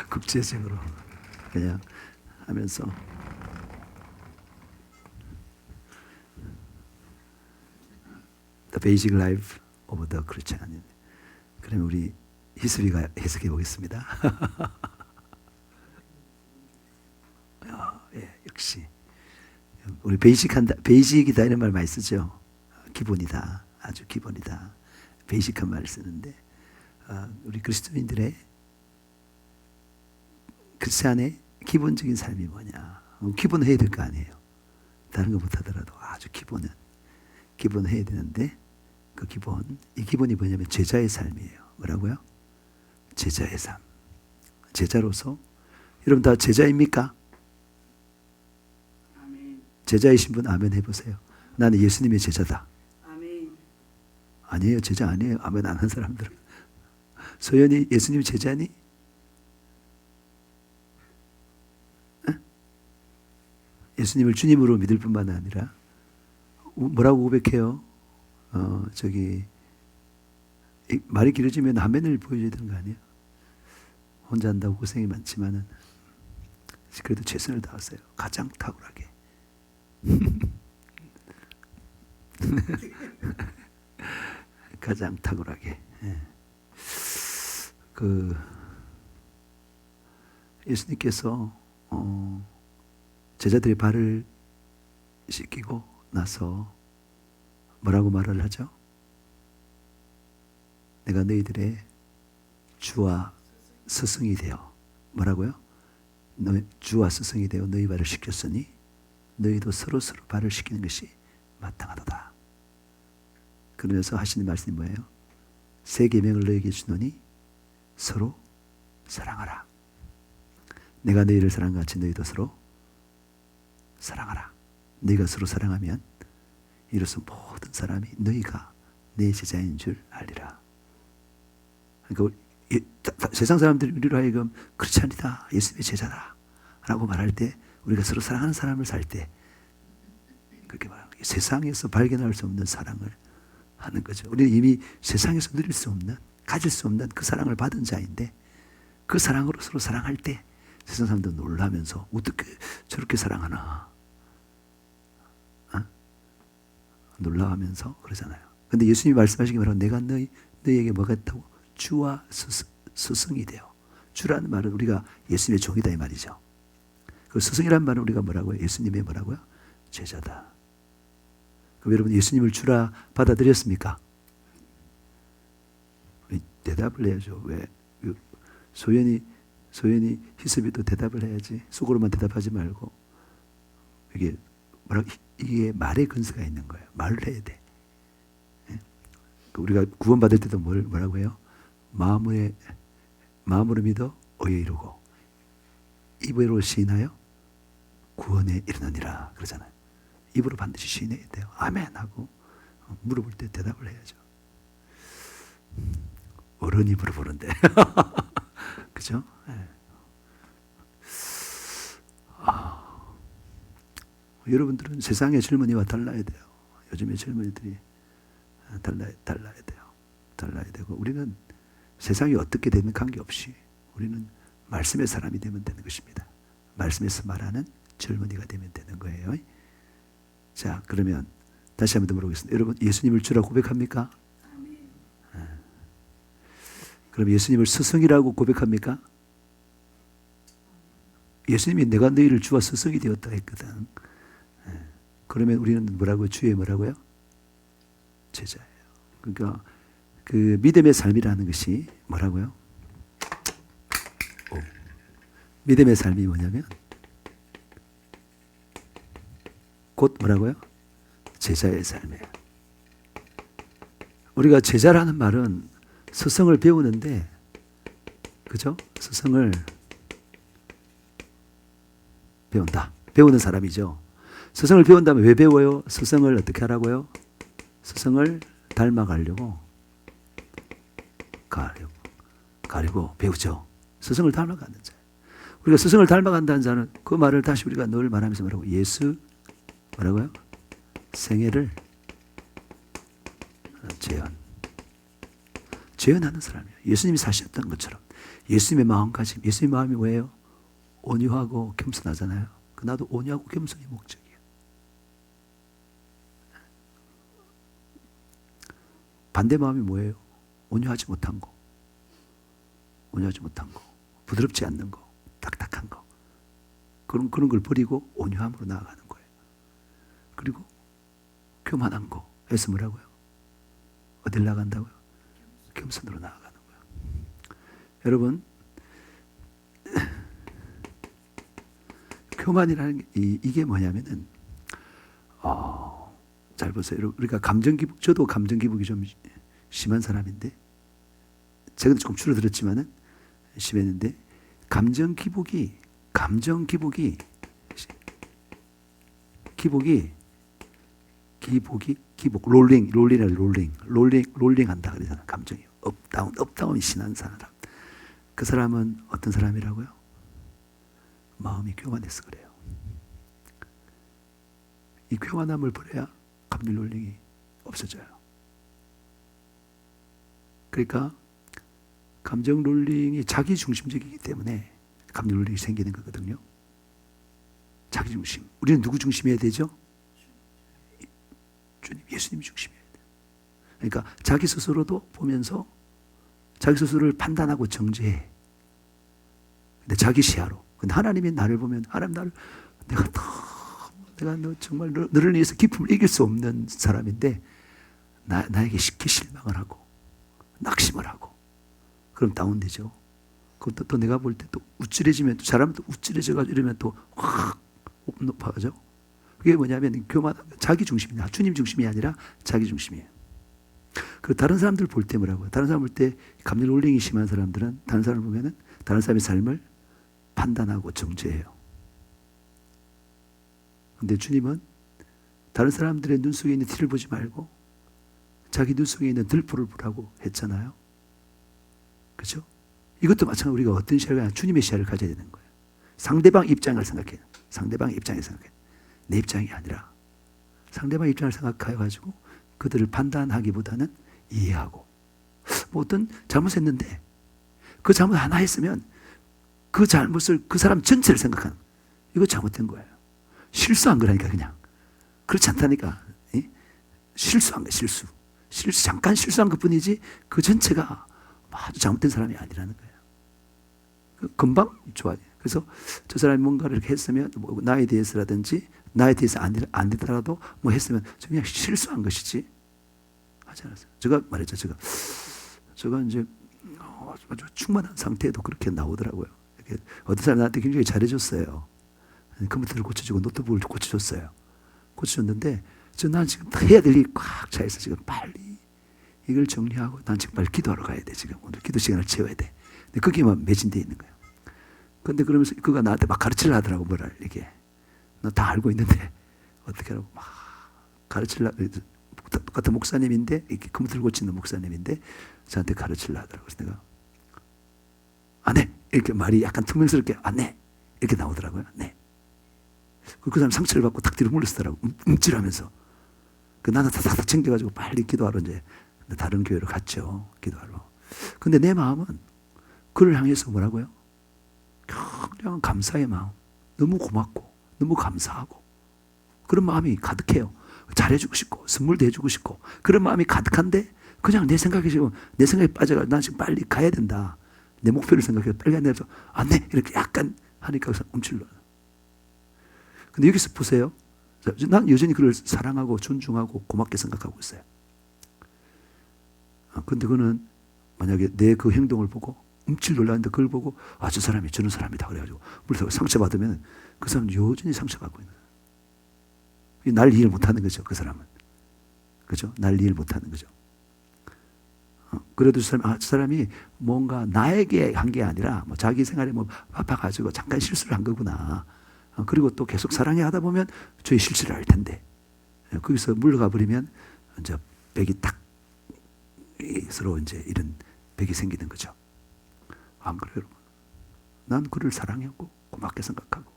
국제적으로 그냥 하면서 The Basic Life of the Christian. 그러면 우리 희수비가 해석해 보겠습니다. 예, 역시 우리 베이직이다 이런 말 많이 쓰죠. 기본이다, 아주 기본이다, 베이직한 말을 쓰는데 우리 그리스도인들의 크리스찬의 기본적인 삶이 뭐냐? 기본 해야 될 거 아니에요. 다른 거 못하더라도 아주 기본 해야 되는데 이 기본이 뭐냐면 제자의 삶이에요. 뭐라고요? 제자의 삶. 제자로서 여러분 다 제자입니까? 아멘. 제자이신 분 아멘 해보세요. 나는 예수님의 제자다. 아멘. 아니에요. 제자 아니에요. 아멘 안 한 사람들은. 소연이 예수님 제자니? 에? 예수님을 주님으로 믿을 뿐만 아니라 뭐라고 고백해요? 말이 길어지면 아멘을 보여줘야 되는 거 아니에요? 혼자 한다고 고생이 많지만은 그래도 최선을 다하세요. 가장 탁월하게. 가장 탁월하게. 예. 예수님께서 제자들의 발을 씻기고 나서 뭐라고 말을 하죠? 내가 너희들의 주와 스승이 되어 뭐라고요? 주와 스승이 되어 너희 발을 씻겼으니 너희도 서로 발을 씻기는 것이 마땅하도다. 그러면서 하시는 말씀이 뭐예요? 새 계명을 너희에게 주노니 서로 사랑하라. 내가 너희를 사랑한 같이 너희도 서로 사랑하라. 너희가 서로 사랑하면 이로써 모든 사람이 너희가 내 제자인 줄 알리라. 그러니까 세상 사람들이 우리로 하여금 크리스찬이다, 예수님의 제자다 라고 말할 때 우리가 서로 사랑하는 사람을 살 때 그렇게 말합니다. 세상에서 발견할 수 없는 사랑을 하는 거죠. 우리는 이미 세상에서 누릴 수 없는, 가질 수 없는 그 사랑을 받은 자인데 그 사랑으로 서로 사랑할 때 세상 사람들 놀라면서 어떻게 저렇게 사랑하나 놀라하면서 그러잖아요. 근데 예수님이 말씀하시기 바로 내가 너희에게 뭐가 있다고? 주와 스승이 되어. 주라는 말은 우리가 예수님의 종이다 이 말이죠. 그 스승이라는 말은 우리가 뭐라고요? 예수님의 뭐라고요? 제자다. 그럼 여러분 예수님을 주라 받아들였습니까? 대답을 해야죠. 왜? 소연이 희습이도 대답을 해야지. 속으로만 대답하지 말고 이게 말의 근세가 있는 거예요. 말을 해야 돼. 우리가 구원받을 때도 뭐라고 해요? 마음으로 믿어 의에 이르고 입으로 시인하여 구원에 이르느니라 그러잖아요. 입으로 반드시 시인해야 돼요. 아멘 하고 물어볼 때 대답을 해야죠. 어른이 물어보는데 그죠? 네. 여러분들은 세상의 젊은이와 달라야 돼요. 요즘의 젊은이들이 달라야 돼요. 달라야 되고 우리는 세상이 어떻게 되는 관계없이 우리는 말씀의 사람이 되면 되는 것입니다. 말씀에서 말하는 젊은이가 되면 되는 거예요. 자, 그러면 다시 한번 더 물어보겠습니다. 여러분 예수님을 주라고 고백합니까? 그럼 예수님을 스승이라고 고백합니까? 예수님이 내가 너희를 주와 스승이 되었다 했거든. 그러면 우리는 뭐라고요? 주의 뭐라고요? 제자예요. 그러니까 그 믿음의 삶이라는 것이 뭐라고요? 믿음의 삶이 뭐냐면 곧 뭐라고요? 제자의 삶이에요. 우리가 제자라는 말은 스승을 배우는데 그죠? 스승을 배운다. 배우는 사람이죠. 스승을 배운다면 왜 배워요? 스승을 어떻게 하라고요? 스승을 닮아가려고 가려고 배우죠. 스승을 닮아가는 자. 우리가 스승을 닮아간다는 자는 그 말을 다시 우리가 늘 말하면서 뭐라고? 예수 뭐라고요? 생애를 재현하는 사람이에요. 예수님이 사셨던 것처럼 예수님의 마음가짐, 예수님의 마음이 뭐예요? 온유하고 겸손하잖아요. 나도 온유하고 겸손이 목적이에요. 반대 마음이 뭐예요? 온유하지 못한 거, 온유하지 못한 거, 부드럽지 않는 거, 딱딱한 거, 그런 걸 버리고 온유함으로 나아가는 거예요. 그리고 교만한 거 해서 뭐라고요? 어딜 나간다고요? 겸손으로 나아가는 거예요. 여러분, 교만이라는 게 이게 뭐냐면은 잘 보세요. 우리가 저도 감정 기복이 좀 심한 사람인데, 최근에 조금 줄어들었지만은 심했는데, 감정 기복이 롤링 한다 그러잖아. 감정이 업다운이 심한 사람. 그 사람은 어떤 사람이라고요? 마음이 교만해서 그래요. 이 교만함을 버려야 감정 롤링이 없어져요. 그러니까 감정 롤링이 자기 중심적이기 때문에 감정 롤링이 생기는 거거든요. 자기 중심. 우리는 누구 중심이어야 되죠? 주님, 예수님 중심이어야 돼요. 그러니까 자기 스스로도 보면서 자기 스스로를 판단하고 정죄해. 근데 자기 시야로. 근데 하나님이 나를 보면, 하나님 나를, 내가 너 정말 너를 위해서 기쁨을 이길 수 없는 사람인데, 나에게 쉽게 실망을 하고, 낙심을 하고, 그럼 다운되죠. 그것도 또 내가 볼 때 또 우쭐해지면, 또 잘하면 또 우쭐해져가지고 이러면 또 확 높아가죠. 그게 뭐냐면 자기 중심이야. 주님 중심이 아니라 자기 중심이에요. 그 다른 사람들 볼 때 뭐라고요? 다른 사람 볼 때 감정 롤링이 심한 사람들은 다른 사람을 보면은 다른 사람의 삶을 판단하고 정죄해요. 근데 주님은 다른 사람들의 눈 속에 있는 티를 보지 말고 자기 눈 속에 있는 들보를 보라고 했잖아요. 그렇죠? 이것도 마찬가지로 우리가 어떤 시야를 가냐, 주님의 시야를 가져야 되는 거예요. 상대방 입장을 생각해요. 상대방 입장을 생각해요. 내 입장이 아니라 상대방 입장을 생각해가지고 그들을 판단하기보다는 이해하고, 뭐 어떤 잘못했는데 그 잘못 하나 했으면 그 잘못을 그 사람 전체를 생각하는, 이거 잘못된 거예요. 실수한 거라니까. 그냥 그렇지 않다니까. 실수한 거야. 실수 잠깐 실수한 것뿐이지 그 전체가 아주 잘못된 사람이 아니라는 거예요. 금방 좋아져요. 그래서 저 사람이 뭔가를 이렇게 했으면 뭐 나에 대해서라든지 나에 대해서 안 되더라도 뭐 했으면 그냥 실수한 것이지 하지 않았어요. 제가 말했죠. 제가 이제 아주 충만한 상태에도 그렇게 나오더라고요. 이렇게 어떤 사람이 나한테 굉장히 잘해줬어요. 컴퓨터를 고쳐주고 노트북을 고쳐줬어요. 고쳐줬는데 난 지금 해야 될 일이 꽉 차있어. 지금 빨리 이걸 정리하고 난 지금 빨리 기도하러 가야 돼. 지금 오늘 기도 시간을 채워야 돼. 근데 거기에만 매진되어 있는 거예요. 근데 그러면서 그가 나한테 막 가르치려 하더라고. 뭐라 이게 너 다 알고 있는데 어떻게 하라고 막 가르치려. 똑같은 목사님인데 이렇게 컴퓨터를 고치는 목사님인데 저한테 가르치려 하더라고. 그래서 내가 안 해. 이렇게 말이 약간 퉁명스럽게 안 해. 이렇게 나오더라고요. 네. 그 사람 상처를 받고 탁 뒤로 물러서더라고. 움찔하면서. 나는 다 챙겨가지고 빨리 기도하러 이제 다른 교회로 갔죠. 기도하러. 근데 내 마음은 그를 향해서 뭐라고요? 그냥 감사의 마음. 너무 고맙고 너무 감사하고 그런 마음이 가득해요. 잘해주고 싶고 선물도 해주고 싶고 그런 마음이 가득한데 그냥 내 생각에 빠져가 난 지금 빨리 가야 된다. 내 목표를 생각해서 빨리 가야 돼서 안 돼. 이렇게 약간 하니까 움찔러. 근데 여기서 보세요. 난 여전히 그를 사랑하고 존중하고 고맙게 생각하고 있어요. 근데 그는 만약에 내 그 행동을 보고 움찔 놀랐는데 그걸 보고 저 사람이 저런 사람이다 그래가지고 물론 상처받으면 그 사람은 여전히 상처받고 있는 거예요. 날 이해를 못하는 거죠. 그 사람은. 그죠? 날 이해를 못하는 거죠. 그래도 저 사람이 뭔가 나에게 한 게 아니라 뭐 자기 생활에 뭐 바빠가지고 잠깐 실수를 한 거구나. 그리고 또 계속 사랑해 하다 보면 저희 실수를 할 텐데 거기서 물러가 버리면 이제 벽이 딱 서로 이제 이런 벽이 생기는 거죠. 안 그래요, 여러분? 난 그를 사랑하고 고맙게 생각하고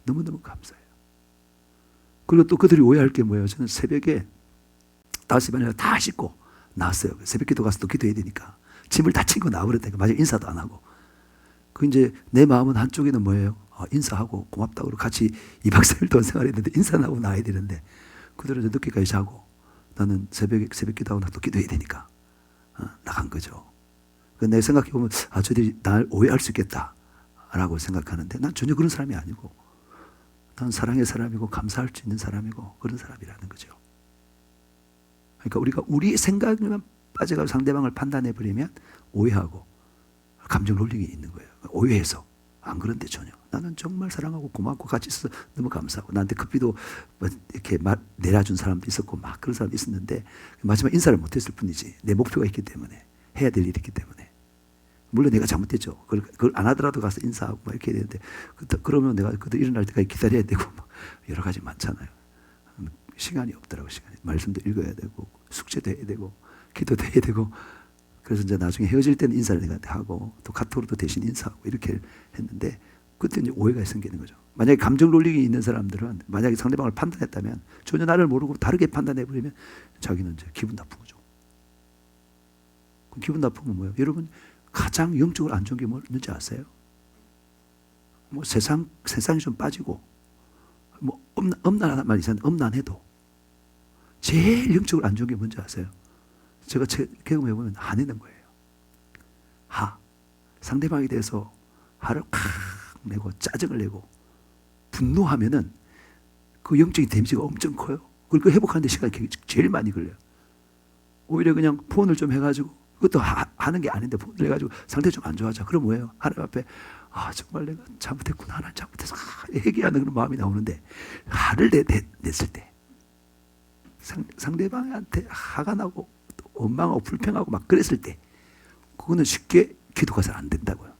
너무너무 감사해요. 그리고 또 그들이 오해할 게 뭐예요? 저는 새벽에 5시 반에 다 씻고 나왔어요. 새벽 기도 가서 또 기도해야 되니까 짐을 다 챙고 나와버렸다니까. 마지막 인사도 안 하고 그 이제 내 마음은 한쪽에는 뭐예요? 인사하고 고맙다고 같이 2박 3일 동안 생활했는데 인사는 하고 나와야 되는데 그들은 이제 늦게까지 자고 나는 새벽 기도하고 나 또 기도해야 되니까 나간 거죠. 내가 생각해보면 저들이 날 오해할 수 있겠다라고 생각하는데 난 전혀 그런 사람이 아니고 난 사랑의 사람이고 감사할 수 있는 사람이고 그런 사람이라는 거죠. 그러니까 우리가 우리 생각에만 빠져가고 상대방을 판단해버리면 오해하고 감정 롤링이 있는 거예요. 오해해서. 안 그런데 전혀. 나는 정말 사랑하고 고맙고 같이 있어서 너무 감사하고 나한테 커피도 뭐 이렇게 내려준 사람도 있었고 막 그런 사람도 있었는데 마지막 인사를 못했을 뿐이지. 내 목표가 있기 때문에 해야 될 일이 있기 때문에. 물론 내가 잘못했죠. 그걸 안 하더라도 가서 인사하고 막 이렇게 해야 되는데 그러면 내가 그들 일어날 때까지 기다려야 되고 막 여러 가지 많잖아요. 시간이 없더라고. 시간이. 말씀도 읽어야 되고 숙제도 해야 되고 기도도 해야 되고 그래서 이제 나중에 헤어질 때는 인사를 내가 하고 또 카톡으로도 대신 인사하고 이렇게 했는데 그때 이제 오해가 생기는 거죠. 만약에 감정 롤링이 있는 사람들은 만약에 상대방을 판단했다면 전혀 나를 모르고 다르게 판단해버리면 자기는 이제 기분 나쁜 거죠. 그럼 기분 나쁜 건 뭐예요? 여러분 가장 영적으로 안 좋은 게 뭔지 아세요? 뭐 세상이 좀 빠지고 뭐 엄난한 말이 있었는데 엄난해도 제일 영적으로 안 좋은 게 뭔지 아세요? 제가 경험해보면 화내는 거예요. 상대방에 대해서 화를 팍 내고 짜증을 내고 분노하면은 그 영적인 데미지가 엄청 커요. 그걸 회복하는 데 시간이 제일 많이 걸려요. 오히려 그냥 폰을 좀 해가지고 그것도 하는 게 아닌데 폰을 해가지고 상태 좀 안 좋아져. 그럼 뭐예요? 하나님 앞에 정말 내가 잘못했구나. 하나님 잘못해서 회개하는 그런 마음이 나오는데 화를 냈을 때 상대방한테 화가 나고 원망하고 불평하고 막 그랬을 때 그거는 쉽게 기도가 잘 안 된다고요.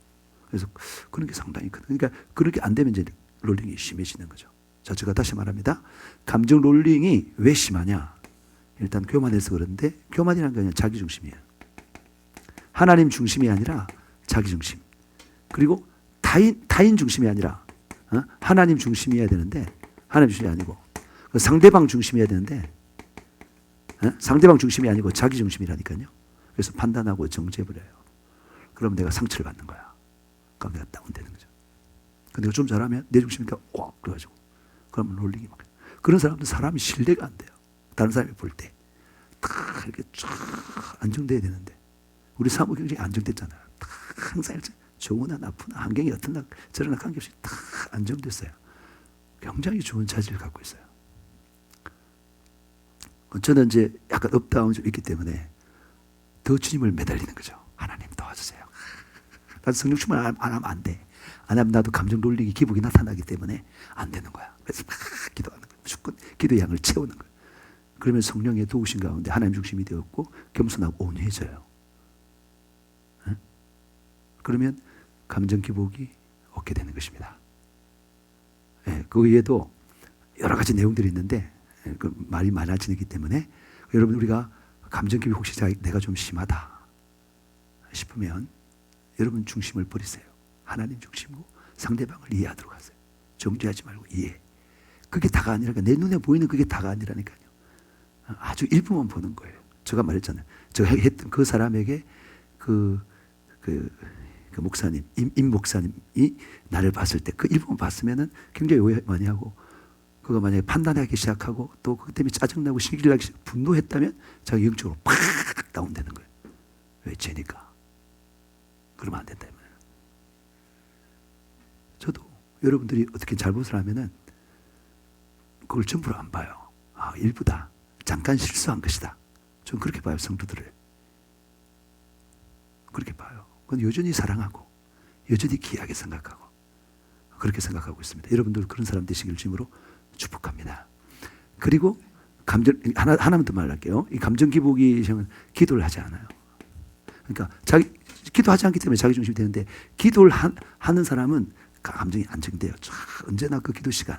그래서 그런 게 상당히 큰. 그러니까 그렇게 안 되면 이제 롤링이 심해지는 거죠. 자, 제가 다시 말합니다. 감정 롤링이 왜 심하냐? 일단 교만해서 그런데 교만이라는 게 그냥 자기 중심이에요. 하나님 중심이 아니라 자기 중심. 그리고 타인 중심이 아니라 하나님 중심이어야 되는데 하나님 중심이 아니고 상대방 중심이어야 되는데 상대방 중심이 아니고 자기 중심이라니까요. 그래서 판단하고 정죄해버려요. 그럼 내가 상처를 받는 거야. 그럼 내가 다운되는 거죠. 근데 내가 좀 잘하면 내 중심이니까 그래가지고 그러면 롤링이 막. 그런 사람은 사람이 신뢰가 안 돼요. 다른 사람이 볼 때 다 이렇게 쫙 안정돼야 되는데 우리 사무 경쟁이 안정됐잖아요. 다 항상 좋으나 나쁘나 환경이 어떻나 저러나 관계없이 다 안정됐어요. 굉장히 좋은 자질을 갖고 있어요. 저는 이제 약간 업다운이 좀 있기 때문에 더 주님을 매달리는 거죠. 하나님 도와주세요. 나도 성령 충만 안 하면 안 돼. 안 하면 나도 감정 롤링이 기복이 나타나기 때문에 안 되는 거야. 그래서 막 기도하는 거야. 무조건 기도의 양을 채우는 거야. 그러면 성령의 도우신 가운데 하나님 중심이 되었고 겸손하고 온유해져요. 그러면 감정 기복이 없게 되는 것입니다. 그 외에도 여러 가지 내용들이 있는데 그 말이 많아지기 때문에 여러분 우리가 감정 기복 혹시 내가 좀 심하다 싶으면 여러분 중심을 버리세요. 하나님 중심으로 상대방을 이해하도록 하세요. 정죄하지 말고 이해. 그게 다가 아니라니까. 내 눈에 보이는 그게 다가 아니라니까요. 아주 일부만 보는 거예요. 제가 말했잖아요. 제가 했던 그 사람에게 그 목사님, 임 목사님이 나를 봤을 때 그 일부만 봤으면은 굉장히 오해 많이 하고 그거 만약에 판단하기 시작하고 또 그것 때문에 짜증나고 시기를 나기 분노했다면 자기 영적으로 팍 다운되는 거예요. 왜? 죄니까. 그러면 안 된다. 저도 여러분들이 어떻게 잘못을 하면은 그걸 전부로 안 봐요. 일부다. 잠깐 실수한 것이다. 저는 그렇게 봐요. 성도들을. 그렇게 봐요. 그건 여전히 사랑하고 여전히 귀하게 생각하고 그렇게 생각하고 있습니다. 여러분들 그런 사람 되시길 주님으로 축복합니다. 그리고 하나만 더 말할게요. 이 감정 기복이 기도를 하지 않아요. 그러니까 기도하지 않기 때문에 자기 중심이 되는데 기도를 하는 사람은 감정이 안정돼요. 언제나 그 기도 시간,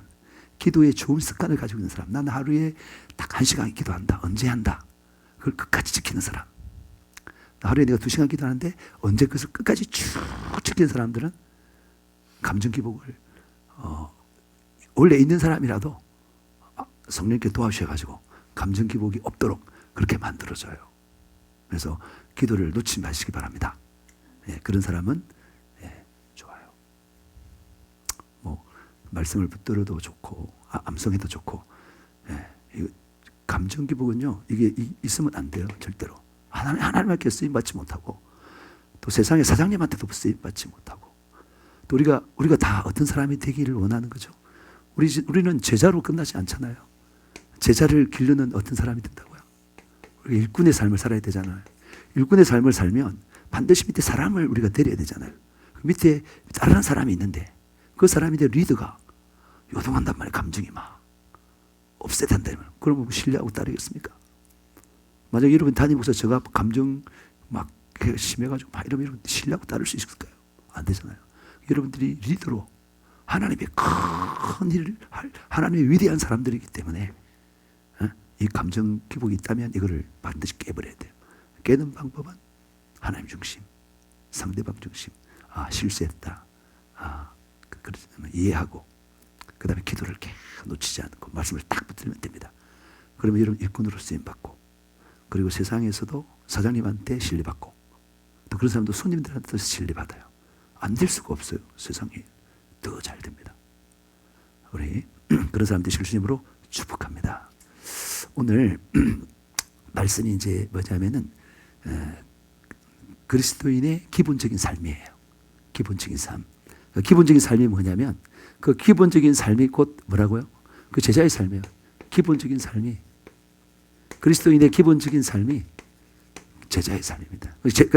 기도의 좋은 습관을 가지고 있는 사람. 나는 하루에 딱 1시간 기도한다. 언제 한다. 그걸 끝까지 지키는 사람. 하루에 내가 2시간 기도하는데 언제 그것을 끝까지 쭉 지키는 사람들은 감정 기복을 원래 있는 사람이라도 성령께 도와주셔가지고 감정 기복이 없도록 그렇게 만들어져요. 그래서 기도를 놓치지 마시기 바랍니다. 그런 사람은 좋아요. 말씀을 붙들어도 좋고 암송해도 좋고. 이거 감정 기복은요, 이게 있으면 안 돼요. 절대로. 하나님께 쓰임 받지 못하고, 또 세상의 사장님한테도 쓰임 받지 못하고, 또 우리가 다 어떤 사람이 되기를 원하는 거죠. 우리는 제자로 끝나지 않잖아요. 제자를 기르는 어떤 사람이 된다고요. 우리가 일꾼의 삶을 살아야 되잖아요. 일꾼의 삶을 살면 반드시 밑에 사람을 우리가 데려야 되잖아요. 그 밑에 다른 사람이 있는데 그 사람이 내 리더가 요동한단 말이에요. 감정이 막 업셋한다면 그러면 신뢰하고 따르겠습니까? 만약에 여러분 담임목사 제가 감정 막 심해가지고 막 이러면 신뢰하고 따를 수 있을까요? 안 되잖아요. 여러분들이 리더로 하나님의 큰 일을 할 하나님의 위대한 사람들이기 때문에 이 감정 기복이 있다면 이거를 반드시 깨버려야 돼요. 깨는 방법은 하나님 중심, 상대방 중심. 실수했다. 그러면 이해하고, 그 다음에 기도를 계속 놓치지 않고 말씀을 딱 붙들면 됩니다. 그러면 여러분 일꾼으로 쓰임받고, 그리고 세상에서도 사장님한테 신뢰받고, 또 그런 사람도 손님들한테도 신뢰받아요. 안 될 수가 없어요. 세상이 더 잘 됩니다. 우리 그런 사람들 실수님으로 축복합니다. 오늘 말씀이 이제 뭐냐면은 그리스도인의 기본적인 삶이에요. 기본적인 삶. 그 기본적인 삶이 뭐냐면 그 기본적인 삶이 곧 뭐라고요? 그 제자의 삶이에요. 기본적인 삶이 그리스도인의 기본적인 삶이 제자의 삶입니다.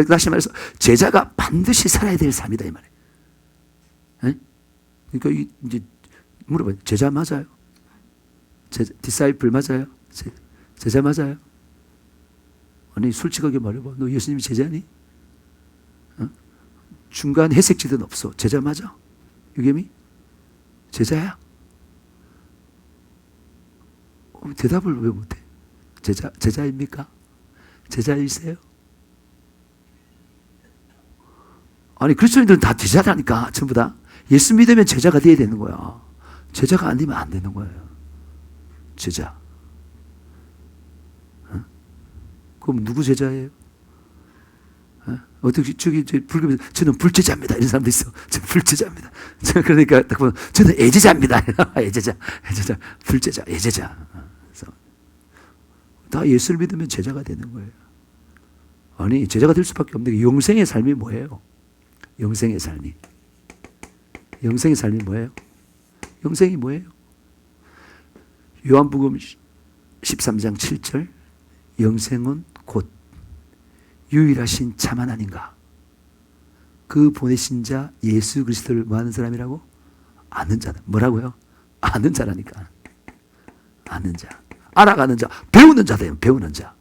다시 말해서 제자가 반드시 살아야 될 삶이다 이 말이에요. 그러니까 이제 물어봐요. 제자 맞아요? 디사이플 맞아요? 제자 맞아요? 아니 솔직하게 말해봐. 너 예수님이 제자니? 중간 해색지대는 없어. 제자 맞아? 유겸이? 제자야? 대답을 왜 못해? 제자입니까? 제자이세요? 아니 그리스도인들은 다 제자라니까. 전부 다. 예수 믿으면 제자가 돼야 되는 거야. 제자가 아니면 안 되는 거예요. 제자. 그럼 누구 제자예요? 어떻게 불교에서 저는 불제자입니다. 이런 사람도 있어. 저는 불제자입니다. 그러니까 딱 보면 저는 애제자입니다. 애제자, 불제자, 애제자. 그래서 다 예수를 믿으면 제자가 되는 거예요. 아니 제자가 될 수밖에 없는 게 영생의 삶이 뭐예요? 영생의 삶이. 영생의 삶이 뭐예요? 영생이 뭐예요? 요한복음 13장 7절 영생은 곧 유일하신 참 하나님과 그 보내신 자 예수 그리스도를 뭐 하는 사람이라고? 아는 자다. 뭐라고요? 아는 자라니까. 아는 자. 알아가는 자. 배우는 자다. 배우는 자.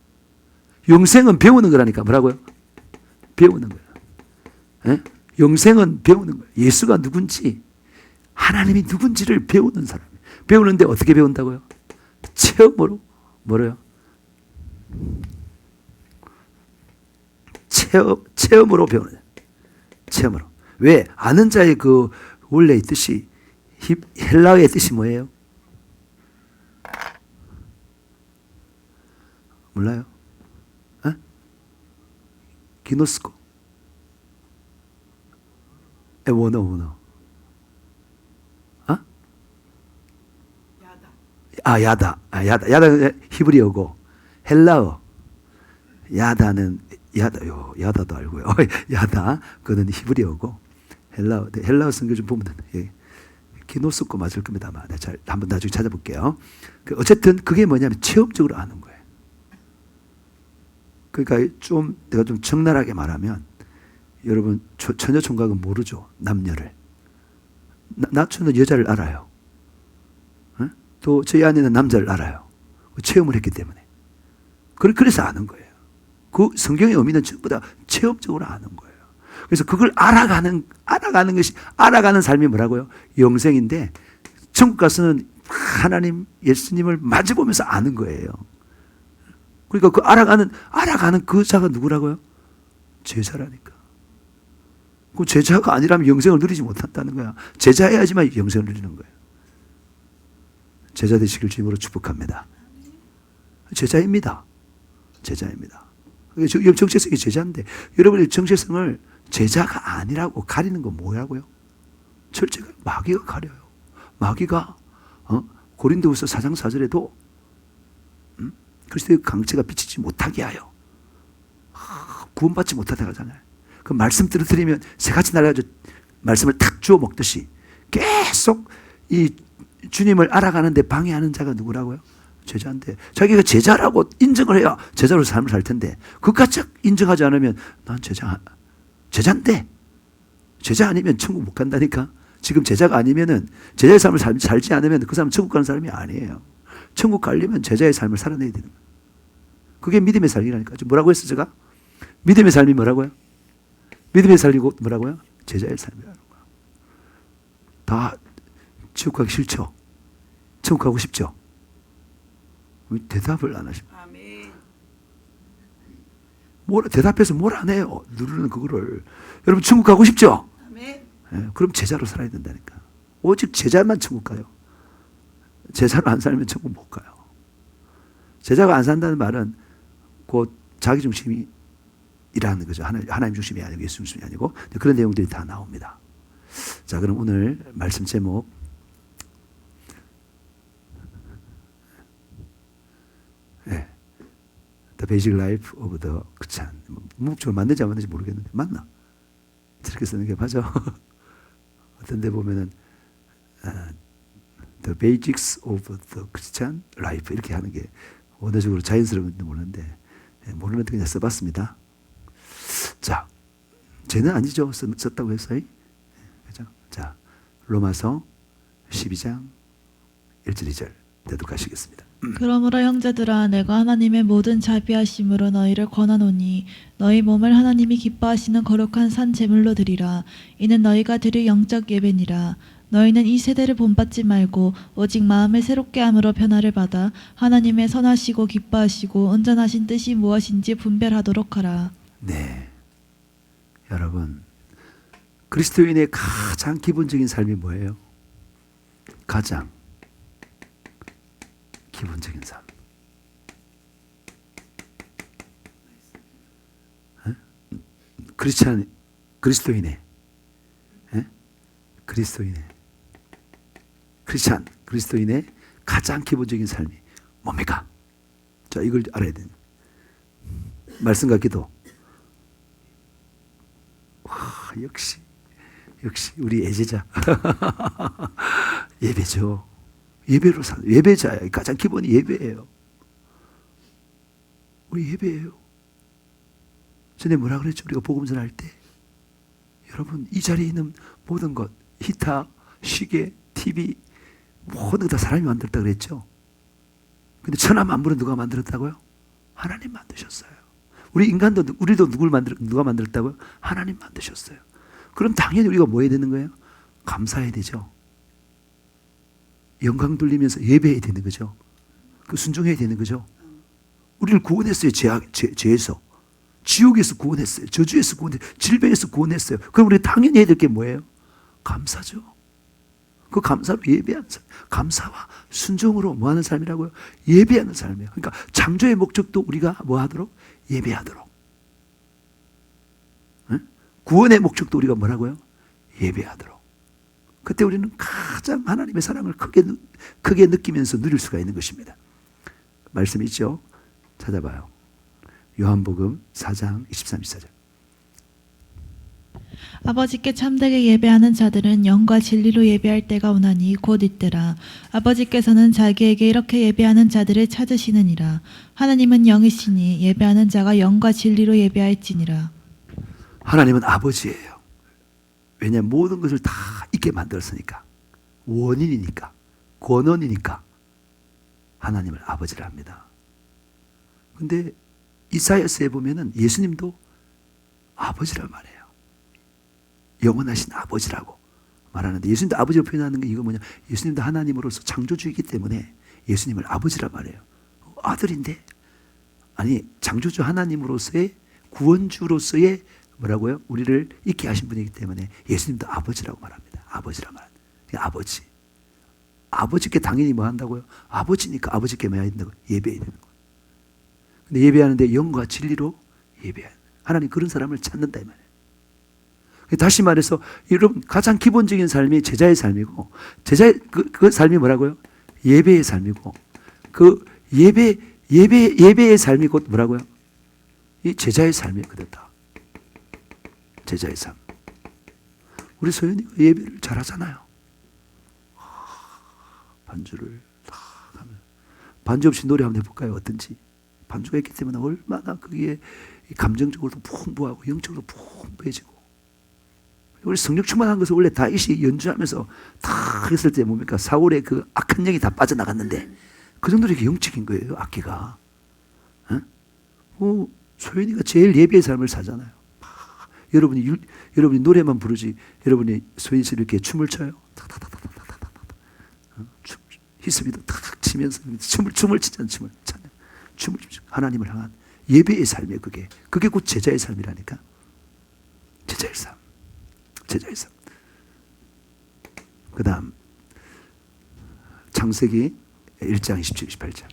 영생은 배우는 거라니까. 뭐라고요? 배우는 거야. 에? 영생은 배우는 거예요. 예수가 누군지, 하나님이 누군지를 배우는 사람. 배우는데 어떻게 배운다고요? 체험으로. 뭐래요? 체험으로 배우는 거예요. 체험으로. 왜? 아는 자의 그 원래의 뜻이, 헬라어의 뜻이 뭐예요? 몰라요? 기노스코. 원어. 야다. 야다는 히브리어고, 헬라어. 야다도 알고요. 야다. 그거는 히브리어고, 헬라어 성경 좀 보면 기노스코 맞을 겁니다. 아마. 한번 나중에 찾아볼게요. 어쨌든 그게 뭐냐면 체험적으로 아는 거예요. 그러니까 내가 좀 적나라하게 말하면, 여러분 처녀 총각은 모르죠. 남녀를. 나처는 여자를 알아요. 또 저희 아내는 남자를 알아요. 체험을 했기 때문에. 그래서 아는 거예요. 그 성경의 의미는 전부 다 체험적으로 아는 거예요. 그래서 그걸 알아가는 삶이 뭐라고요? 영생인데, 천국 가서는 하나님 예수님을 마주보면서 아는 거예요. 그러니까 그 알아가는 그 자가 누구라고요? 제자라니까. 그 제자가 아니라면 영생을 누리지 못한다는 거야. 제자해야지만 영생을 누리는 거예요. 제자 되시길 주님으로 축복합니다. 제자입니다. 정체성이 제자인데, 여러분의 정체성을 제자가 아니라고 가리는 건 뭐라고요? 철저하게 마귀가 가려요. 마귀가 고린도후서 4장 4절에도 그리스도의 강체가 비치지 못하게 하여 구원받지 못하게 하잖아요. 그 말씀 들으면 새같이 날아가지고 말씀을 탁 주워 먹듯이 계속 이 주님을 알아가는데 방해하는 자가 누구라고요? 제자인데, 자기가 제자라고 인정을 해야 제자로 삶을 살 텐데 그까지 인정하지 않으면 난 제자인데, 제자 아니면 천국 못 간다니까. 지금 제자가 아니면은 제자의 삶을 살지 않으면 그 사람은 천국 가는 사람이 아니에요. 천국 가려면 제자의 삶을 살아내야 되는 거예요. 그게 믿음의 삶이라니까. 뭐라고 했어 제가? 믿음의 삶이 뭐라고요? 믿음의 삶이고 뭐라고요? 제자의 삶이라는 거야. 다 지옥 가기 싫죠? 천국 가고 싶죠? 왜 대답을 안 하십니까? 대답해서 뭘 안 해요. 누르는 그거를. 여러분 천국 가고 싶죠? 그럼 제자로 살아야 된다니까. 오직 제자만 천국 가요. 제자로 안 살면 천국 못 가요. 제자가 안 산다는 말은 곧 자기 중심이라는 거죠. 하나님 중심이 아니고 예수 중심이 아니고 그런 내용들이 다 나옵니다. 자, 그럼 오늘 말씀 제목 The Basic Life of the Christian. 문법적으로 맞는지 안 맞는지 모르겠는데 맞나? 저렇게 쓰는 게 맞아. 어떤 데 보면은 The Basics of the Christian Life 이렇게 하는 게 원어적으로 자연스러운지 모르는데 모르는데 그냥 써봤습니다. 자, 쟤는 아니죠. 썼다고 했어요. 그죠? 자, 로마서 12장 1절 2절 대독하시겠습니다. 그러므로 형제들아 내가 하나님의 모든 자비하심으로 너희를 권하노니 너희 몸을 하나님이 기뻐하시는 거룩한 산 제물로 드리라. 이는 너희가 드릴 영적 예배니라. 너희는 이 세대를 본받지 말고 오직 마음을 새롭게 함으로 변화를 받아 하나님의 선하시고 기뻐하시고 온전하신 뜻이 무엇인지 분별하도록 하라. 네, 여러분 그리스도인의 가장 기본적인 삶이 뭐예요? 가장 기본적인 삶. 그리스도인의 그리스도인의 가장 기본적인 삶이 뭡니까? 자, 이걸 알아야 돼요. 말씀과 기도. 와, 역시 우리 애제자. 예배죠. 예배로 사는 예배자야. 가장 기본이 예배예요. 우리 예배예요. 전에 뭐라 그랬죠? 우리가 복음 전할 때 여러분 이 자리에 있는 모든 것 히타, 시계, TV 모든 거 다 사람이 만들었다 그랬죠. 근데 천하 만물은 누가 만들었다고요? 하나님 만드셨어요. 우리 인간도 우리도 누가 만들었다고요? 하나님 만드셨어요. 그럼 당연히 우리가 뭐 해야 되는 거예요? 감사해야 되죠. 영광 돌리면서 예배해야 되는 거죠. 그 순종해야 되는 거죠. 우리를 구원했어요. 죄에서. 지옥에서 구원했어요. 저주에서 구원했어요. 질병에서 구원했어요. 그럼 우리 당연히 해야 될 게 뭐예요? 감사죠. 그 감사로 예배하는 삶. 감사와 순종으로 뭐 하는 삶이라고요? 예배하는 삶이에요. 그러니까 창조의 목적도 우리가 뭐 하도록? 예배하도록. 응? 구원의 목적도 우리가 뭐라고요? 예배하도록. 그때 우리는 가장 하나님의 사랑을 크게 느끼면서 누릴 수가 있는 것입니다. 말씀 있죠? 찾아봐요. 요한복음 4장 23, 24절. 아버지께 참되게 예배하는 자들은 영과 진리로 예배할 때가 오나니 곧 이때라. 아버지께서는 자기에게 이렇게 예배하는 자들을 찾으시느니라. 하나님은 영이시니 예배하는 자가 영과 진리로 예배할지니라. 하나님은 아버지예요. 왜냐하면 모든 것을 다 있게 만들었으니까. 원인이니까. 권원이니까. 하나님을 아버지라 합니다. 근데 이사야서에 보면은 예수님도 아버지란 말이에요. 영원하신 아버지라고 말하는데 예수님도 아버지로 표현하는 게 이거 뭐냐? 예수님도 하나님으로서 창조주이기 때문에 예수님을 아버지란 말이에요. 아들인데 아니 창조주 하나님으로서의 구원주로서의 뭐라고요? 우리를 있게 하신 분이기 때문에 예수님도 아버지라고 말합니다. 아버지란 말합니다. 아버지. 아버지께 당연히 뭐 한다고요? 아버지니까 아버지께 뭐 해야 된다고? 예배해야 되는 거예요. 근데 예배하는데 영과 진리로 예배해야 돼요. 하나님 그런 사람을 찾는다 이 말이에요. 다시 말해서 여러분 가장 기본적인 삶이 제자의 삶이고 그 삶이 뭐라고요? 예배의 삶이고 그 예배의 삶이 곧 뭐라고요? 이 제자의 삶이거든 다. 제자의 삶. 우리 소연이가 예배를 잘하잖아요. 반주를 다 하면 반주 없이 노래 한번 해볼까요? 어떤지. 반주가 있기 때문에 얼마나 그게 감정적으로도 풍부하고 영적으로도 풍부해지고 우리 성령 충만한 것을 원래 다윗이 연주하면서 다 했을 때 뭡니까? 사울의 그 악한 영이 다 빠져나갔는데 그 정도로 이렇게 영적인 거예요. 악기가. 소연이가 제일 예배의 삶을 사잖아요. 여러분이 노래만 부르지 여러분이 소연이처럼 이렇게 춤을 춰요. 히스비도 탁 치면서 춤을 치잖아요. 춤을 하나님을 향한 예배의 삶이에요. 그게 곧 제자의 삶이라니까. 제자의 삶. 그 다음 창세기 1장 27, 28장.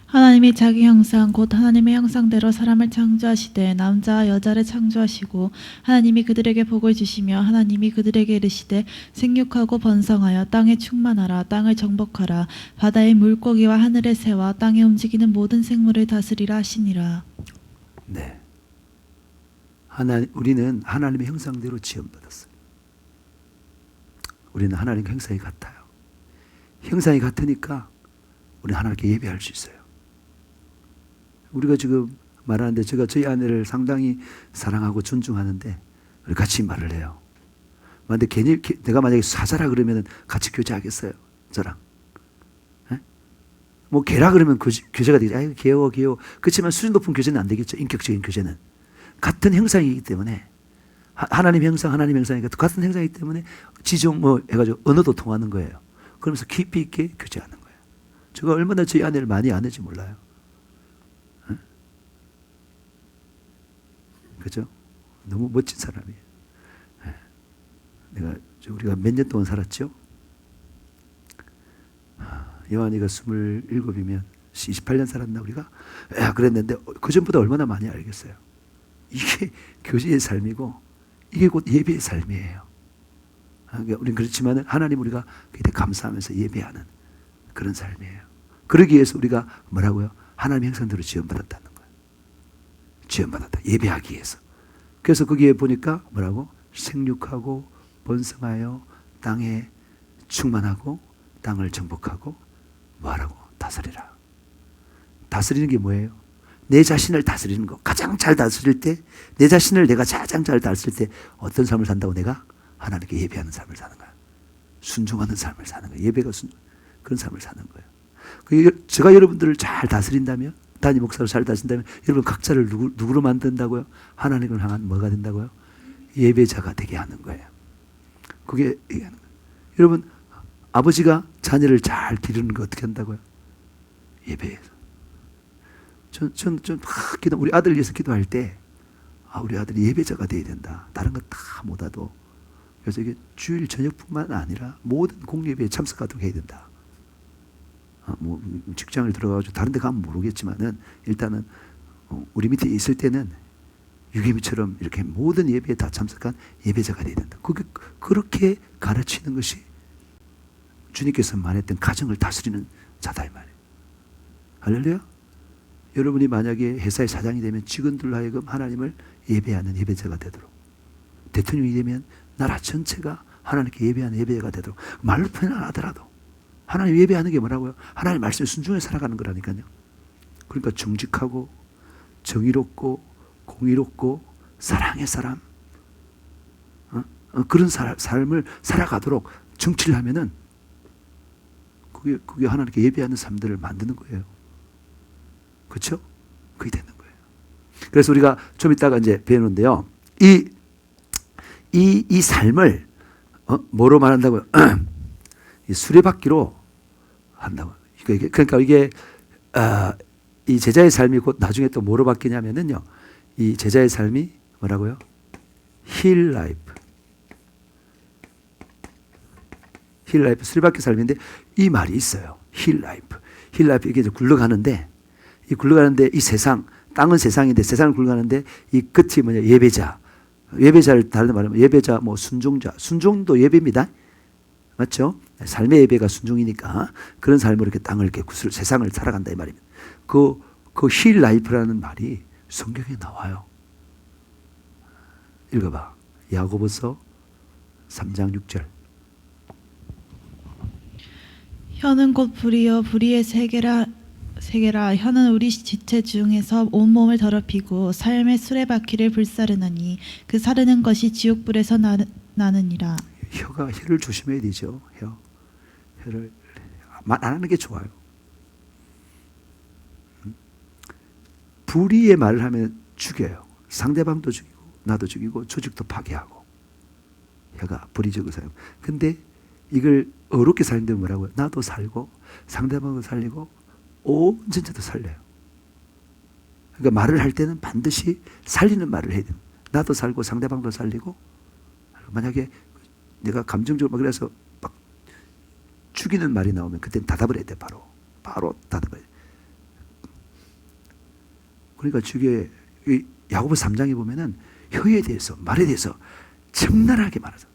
하나님이 자기 형상 곧 하나님의 형상대로 사람을 창조하시되 남자와 여자를 창조하시고 하나님이 그들에게 복을 주시며 하나님이 그들에게 이르시되 생육하고 번성하여 땅에 충만하라 땅을 정복하라 바다의 물고기와 하늘의 새와 땅에 움직이는 모든 생물을 다스리라 하시니라. 네. 우리는 하나님의 형상대로 지음받았어요. 우리는 하나님 형상이 같아요. 형상이 같으니까 우리는 하나님께 예배할 수 있어요. 우리가 지금 말하는데 제가 저희 아내를 상당히 사랑하고 존중하는데 같이 말을 해요. 근데 괜히 내가 만약에 사자라 그러면 같이 교제하겠어요? 저랑. 에? 뭐 개라 그러면 교제가 되겠죠. 아유 귀여워. 그렇지만 수준 높은 교제는 안 되겠죠. 인격적인 교제는. 같은 형상이기 때문에 하나님 형상이니까 같은 형상이기 때문에 지정 해가지고 언어도 통하는 거예요. 그러면서 깊이 있게 교제하는 거예요. 제가 얼마나 저희 아내를 많이 아는지 몰라요. 그죠? 너무 멋진 사람이에요. 우리가 몇 년 동안 살았죠? 여한이가 27이면 28년 살았나 우리가? 그랬는데 그 전보다 얼마나 많이 알겠어요. 이게 교제의 삶이고 이게 곧 예배의 삶이에요. 우리는 그렇지만 하나님 우리가 그때 감사하면서 예배하는 그런 삶이에요. 그러기 위해서 우리가 뭐라고요? 하나님의 형상대로 지원받았다는 거예요. 지원받았다. 예배하기 위해서. 그래서 거기에 보니까 뭐라고? 생육하고 번성하여 땅에 충만하고 땅을 정복하고 뭐하라고? 다스리라. 다스리는 게 뭐예요? 내 자신을 다스리는 거. 가장 잘 다스릴 때, 내 자신을 내가 가장 잘 다스릴 때 어떤 삶을 산다고? 내가 하나님께 예배하는 삶을 사는 거야. 순종하는 삶을 사는 거야. 예배가 그런 삶을 사는 거예요. 제가 여러분들을 잘 다스린다면, 단임 목사로 잘 다스린다면 여러분 각자를 누구로 만든다고요? 하나님을 향한 뭐가 된다고요? 예배자가 되게 하는 거예요. 그게 얘기하는 거예요. 여러분 아버지가 자녀를 잘 기르는 거 어떻게 한다고요? 예배에서. 우리 아들 위해서 기도할 때, 우리 아들이 예배자가 돼야 된다. 다른 거 다 못하도. 그래서 이게 주일 저녁뿐만 아니라 모든 공예배에 참석하도록 해야 된다. 직장을 들어가가지고 다른 데 가면 모르겠지만은 일단은 우리 밑에 있을 때는 유개미처럼 이렇게 모든 예배에 다 참석한 예배자가 돼야 된다. 그렇게 가르치는 것이 주님께서 말했던 가정을 다스리는 자다 이 말이에요. 할렐루야. 여러분이 만약에 회사의 사장이 되면 직원들로 하여금 하나님을 예배하는 예배자가 되도록, 대통령이 되면 나라 전체가 하나님께 예배하는 예배자가 되도록, 말로 표현 안 하더라도 하나님 예배하는 게 뭐라고요? 하나님 말씀에 순종해 살아가는 거라니까요. 그러니까 정직하고 정의롭고 공의롭고 사랑의 사람, 그런 삶을 살아가도록 정치를 하면은 그게 하나님께 예배하는 삶들을 만드는 거예요. 그렇죠? 그게 되는 거예요. 그래서 우리가 좀 이따가 이제 배우는데요. 이 삶을 뭐로 말한다고요? 이 수레바퀴로 한다고. 그러니까 이게 이 제자의 삶이 곧 나중에 또 뭐로 바뀌냐면은요. 이 제자의 삶이 뭐라고요? 힐 라이프. 힐 라이프, 수레바퀴 삶인데 이 말이 있어요. 힐 라이프. 힐 라이프 이게 이제 굴러가는데 이 세상, 땅은 세상인데 세상을 굴러가는데 이 끝이 뭐냐? 예배자. 예배자를 다른 말하면 예배자 뭐 순종자. 순종도 예배입니다. 맞죠? 삶의 예배가 순종이니까 그런 삶으로 이렇게 땅을 이렇게 세상을 살아간다 이 말입니다. 그 힐 라이프라는 말이 성경에 나와요. 읽어봐. 야고보서 3장 6절. 혀는 곧 불이요 불의의 세계라 혀는 우리 지체 중에서 온몸을 더럽히고 삶의 수레바퀴를 불사르나니 그 사르는 것이 지옥불에서 나느니라. 혀를 조심해야 되죠. 혀를 말 안 하는 게 좋아요. 불의의 말을 하면 죽여요. 상대방도 죽이고 나도 죽이고 조직도 파괴하고. 혀가 불의적으로 살고. 근데 이걸 어렵게 살는데 뭐라고요? 나도 살고 상대방도 살리고 온 전체도 살려요. 그러니까 말을 할 때는 반드시 살리는 말을 해야 돼요. 나도 살고 상대방도 살리고. 만약에 내가 감정적으로 막 그래서 막 죽이는 말이 나오면 그때는 답을 해야 돼. 바로 답을 해야 돼. 그러니까 주기에 야고보 3장에 보면은 혀에 대해서 말에 대해서 적나라하게 말하죠.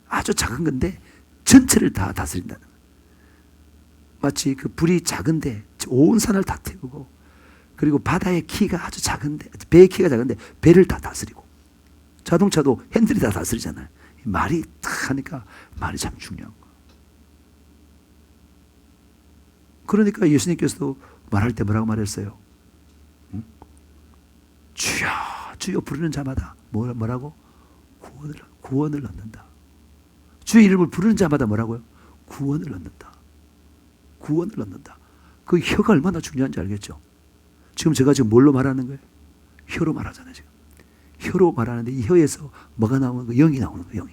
아주 작은 건데 전체를 다 다스린다는 거예요. 마치 그 불이 작은데 온 산을 다 태우고, 그리고 바다의 키가 아주 작은데, 배의 키가 작은데 배를 다 다스리고, 자동차도 핸들이 다 다스리잖아요. 말이 딱 하니까 말이 참 중요한 거예요. 그러니까 예수님께서도 말할 때 뭐라고 말했어요? 응? 주여 주여 부르는 자마다 뭐라고? 구원을 얻는다. 주의 이름을 부르는 자마다 뭐라고요? 구원을 얻는다. 구원을 얻는다. 그 혀가 얼마나 중요한지 알겠죠? 지금 제가 지금 뭘로 말하는 거예요? 혀로 말하잖아요. 지금 혀로 말하는데 이 혀에서 뭐가 나오는 거? 영이 나오는 거예요.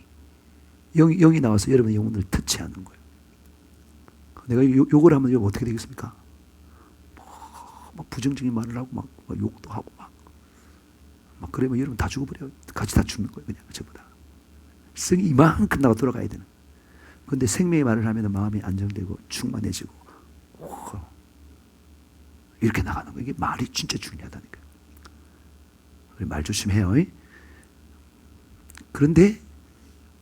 영이 나와서 여러분의 영혼을 터치하는 거예요. 내가 욕을 하면 어떻게 되겠습니까? 막 부정적인 말을 하고 막 욕도 하고 막 그러면 여러분 다 죽어버려요. 같이 다 죽는 거예요. 그냥 전부 다. 성이 이만큼 나가 돌아가야 되는. 그런데 생명의 말을 하면 마음이 안정되고 충만해지고 이렇게 나가는 거예요. 이게 말이 진짜 중요하다니까요. 말 조심해요. 그런데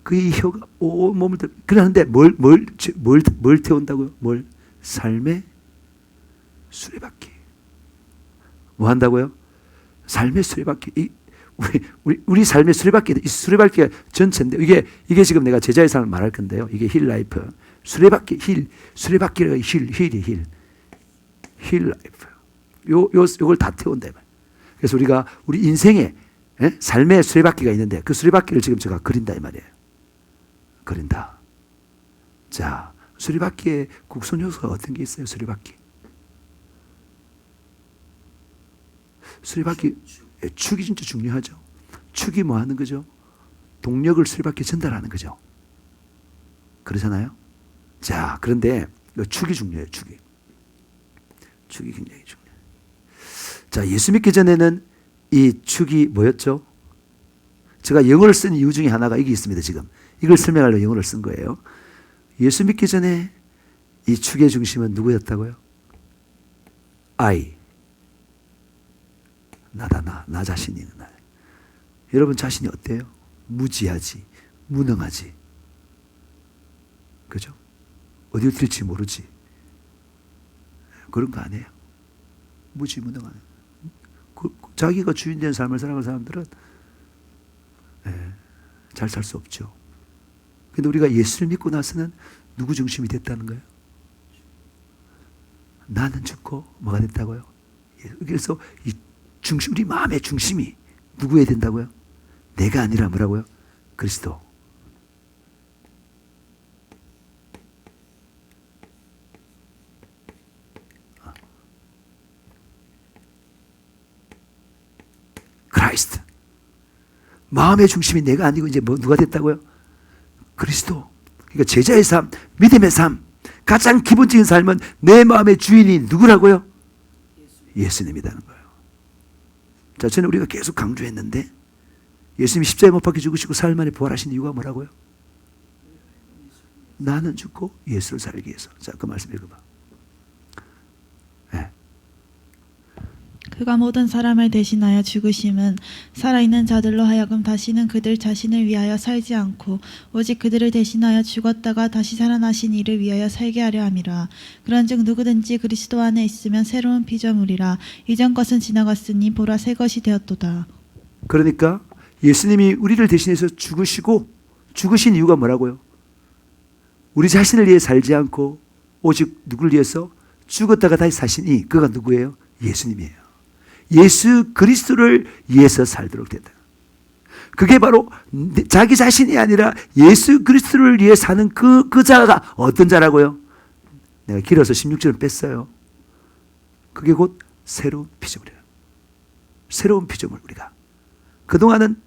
그 혀가 온 몸을 그러는데 뭘 태운다고요? 삶의 수레바퀴. 뭐 한다고요? 삶의 수레바퀴. 우리 삶의 수레바퀴, 이 수레바퀴가 전체인데, 이게 지금 내가 제자의 삶을 말할 건데요. 이게 힐 라이프. 수레바퀴, 수레바퀴가 힐 라이프. 요걸 다 태운다. 그래서 우리 인생에, 삶의 수레바퀴가 있는데, 그 수레바퀴를 지금 제가 그린다, 이 말이에요. 그린다. 자, 수레바퀴의 국선 요소가 어떤 게 있어요, 수레바퀴? 수레바퀴, 축이 진짜 중요하죠. 축이 뭐 하는 거죠? 동력을 수레바퀴에 전달하는 거죠. 그러잖아요? 자, 그런데 축이 중요해요, 축이. 축이 굉장히 중요해요. 자, 예수 믿기 전에는 이 축이 뭐였죠? 제가 영어를 쓴 이유 중에 하나가 이게 있습니다, 지금. 이걸 설명하려고 영어를 쓴 거예요. 예수 믿기 전에 이 축의 중심은 누구였다고요? 나다, 나 자신이 나. 여러분 자신이 어때요? 무지하지, 무능하지. 그죠? 어디로 튈지 모르지. 그런 거 아니에요. 무지무능한. 자기가 주인된 삶을 살아가는 사람들은 잘 살 수 없죠. 근데 우리가 예수를 믿고 나서는 누구 중심이 됐다는 거예요? 나는 죽고 뭐가 됐다고요? 그래서 이 중심, 우리 마음의 중심이 누구에 된다고요? 내가 아니라 뭐라고요? 그리스도. 크라이스트. 마음의 중심이 내가 아니고 이제 누가 됐다고요? 그리스도. 그러니까 제자의 삶, 믿음의 삶, 가장 기본적인 삶은 내 마음의 주인이 누구라고요? 예수님이라는 거예요. 자, 저는 우리가 계속 강조했는데 예수님이 십자가에 못 박혀 죽으시고 사흘 만에 부활하신 이유가 뭐라고요? 나는 죽고 예수를 살기 위해서. 자, 그 말씀 읽어봐. 네. 그가 모든 사람을 대신하여 죽으심은 살아있는 자들로 하여금 다시는 그들 자신을 위하여 살지 않고 오직 그들을 대신하여 죽었다가 다시 살아나신 이를 위하여 살게 하려 함이라. 그런즉 누구든지 그리스도 안에 있으면 새로운 피조물이라. 이전 것은 지나갔으니 보라 새 것이 되었도다. 그러니까 예수님이 우리를 대신해서 죽으시고 죽으신 이유가 뭐라고요? 우리 자신을 위해 살지 않고 오직 누구를 위해서 죽었다가 다시 사시니 그가 누구예요? 예수님이에요. 예수 그리스도를 위해서 살도록 됐다. 그게 바로 자기 자신이 아니라 예수 그리스도를 위해 사는 그 자가 어떤 자라고요? 내가 길어서 16절을 뺐어요. 그게 곧 새로운 피조물이에요. 새로운 피조물 우리가. 그동안은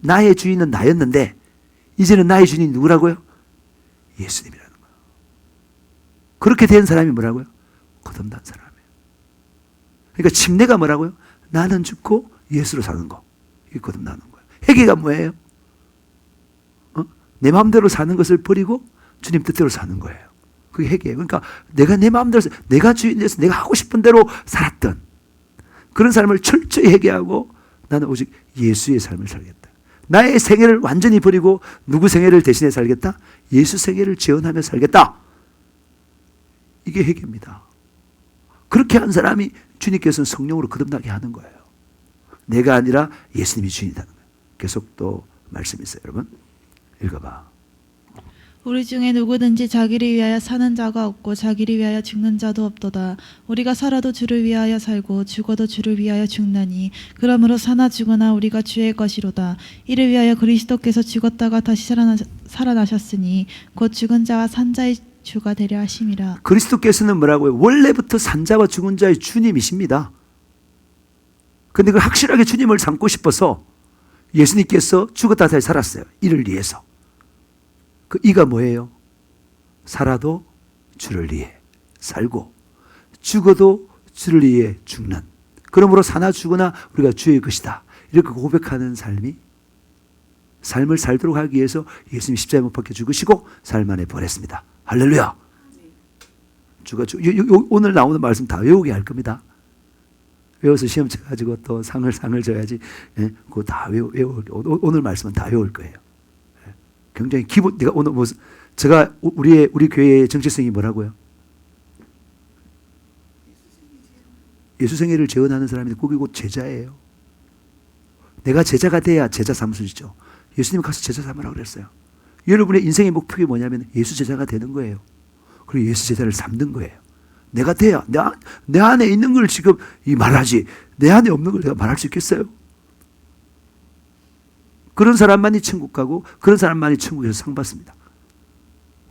나의 주인은 나였는데 이제는 나의 주인이 누구라고요? 예수님이라는 거예요. 그렇게 된 사람이 뭐라고요? 거듭난 사람이에요. 그러니까 침례가 뭐라고요? 나는 죽고 예수로 사는 거. 이게 거듭나는 거예요. 회개가 뭐예요? 내 마음대로 사는 것을 버리고 주님 뜻대로 사는 거예요. 그게 회개예요. 그러니까 내가 내 마음대로 내가 주인에서 내가 하고 싶은 대로 살았던 그런 삶을 철저히 회개하고 나는 오직 예수의 삶을 살겠다. 나의 생애를 완전히 버리고 누구 생애를 대신해 살겠다? 예수 생애를 재현하며 살겠다. 이게 회개입니다. 그렇게 한 사람이 주님께서는 성령으로 거듭나게 하는 거예요. 내가 아니라 예수님이 주인이라는 거예요. 계속 또 말씀이 있어요. 여러분 읽어봐. 우리 중에 누구든지 자기를 위하여 사는 자가 없고 자기를 위하여 죽는 자도 없도다. 우리가 살아도 주를 위하여 살고 죽어도 주를 위하여 죽나니 그러므로 사나 죽으나 우리가 주의 것이로다. 이를 위하여 그리스도께서 죽었다가 다시 살아나셨으니 곧 죽은 자와 산 자의 주가 되려 하심이라. 그리스도께서는 뭐라고요? 원래부터 산 자와 죽은 자의 주님이십니다. 그런데 그 확실하게 주님을 삼고 싶어서 예수님께서 죽었다 다시 살았어요. 이를 위해서. 그 이가 뭐예요? 살아도 주를 위해 살고 죽어도 주를 위해 죽는. 그러므로 사나 죽으나 우리가 주의 것이다. 이렇게 고백하는 삶을 살도록 하기 위해서 예수님이 십자가에 못 박혀 죽으시고 삶 안에 보냈습니다. 할렐루야. 오늘 나오는 말씀 다 외우게 할 겁니다. 외워서 시험 쳐가지고 또 상을 줘야지. 예? 그거 다 오늘 말씀은 다 외울 거예요. 굉장히 기본, 내가 오늘 제가 우리 교회의 정체성이 뭐라고요? 예수 생애를 재현하는 사람인데 그게 곧 제자예요. 내가 제자가 돼야 제자 삼수지죠. 예수님 가서 제자 삼으라고 그랬어요. 여러분의 인생의 목표가 뭐냐면 예수 제자가 되는 거예요. 그리고 예수 제자를 삼는 거예요. 내가 돼야 내 안에 있는 걸 지금 말하지 내 안에 없는 걸 내가 말할 수 있겠어요? 그런 사람만이 천국 가고 그런 사람만이 천국에서 상 받습니다.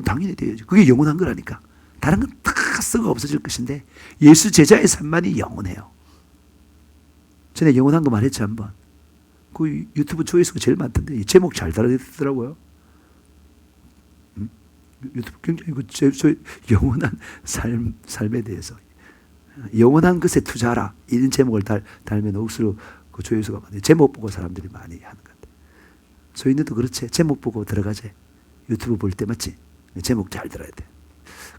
당연히 돼야죠. 그게 영원한 거라니까. 다른 건 다 썩어 없어질 것인데 예수 제자의 삶만이 영원해요. 전에 영원한 거 말했지 한번. 그 유튜브 조회수가 제일 많던데 제목 잘 달아드더라고요. 유튜브 굉장히 영원한 삶에 대해서 영원한 것에 투자하라 이런 제목을 달면 억수로 그 조회수가 많아요. 제목 보고 사람들이 많이 하는 것 같아요. 저희들도 그렇지. 제목 보고 들어가지. 유튜브 볼 때 맞지? 제목 잘 들어야 돼.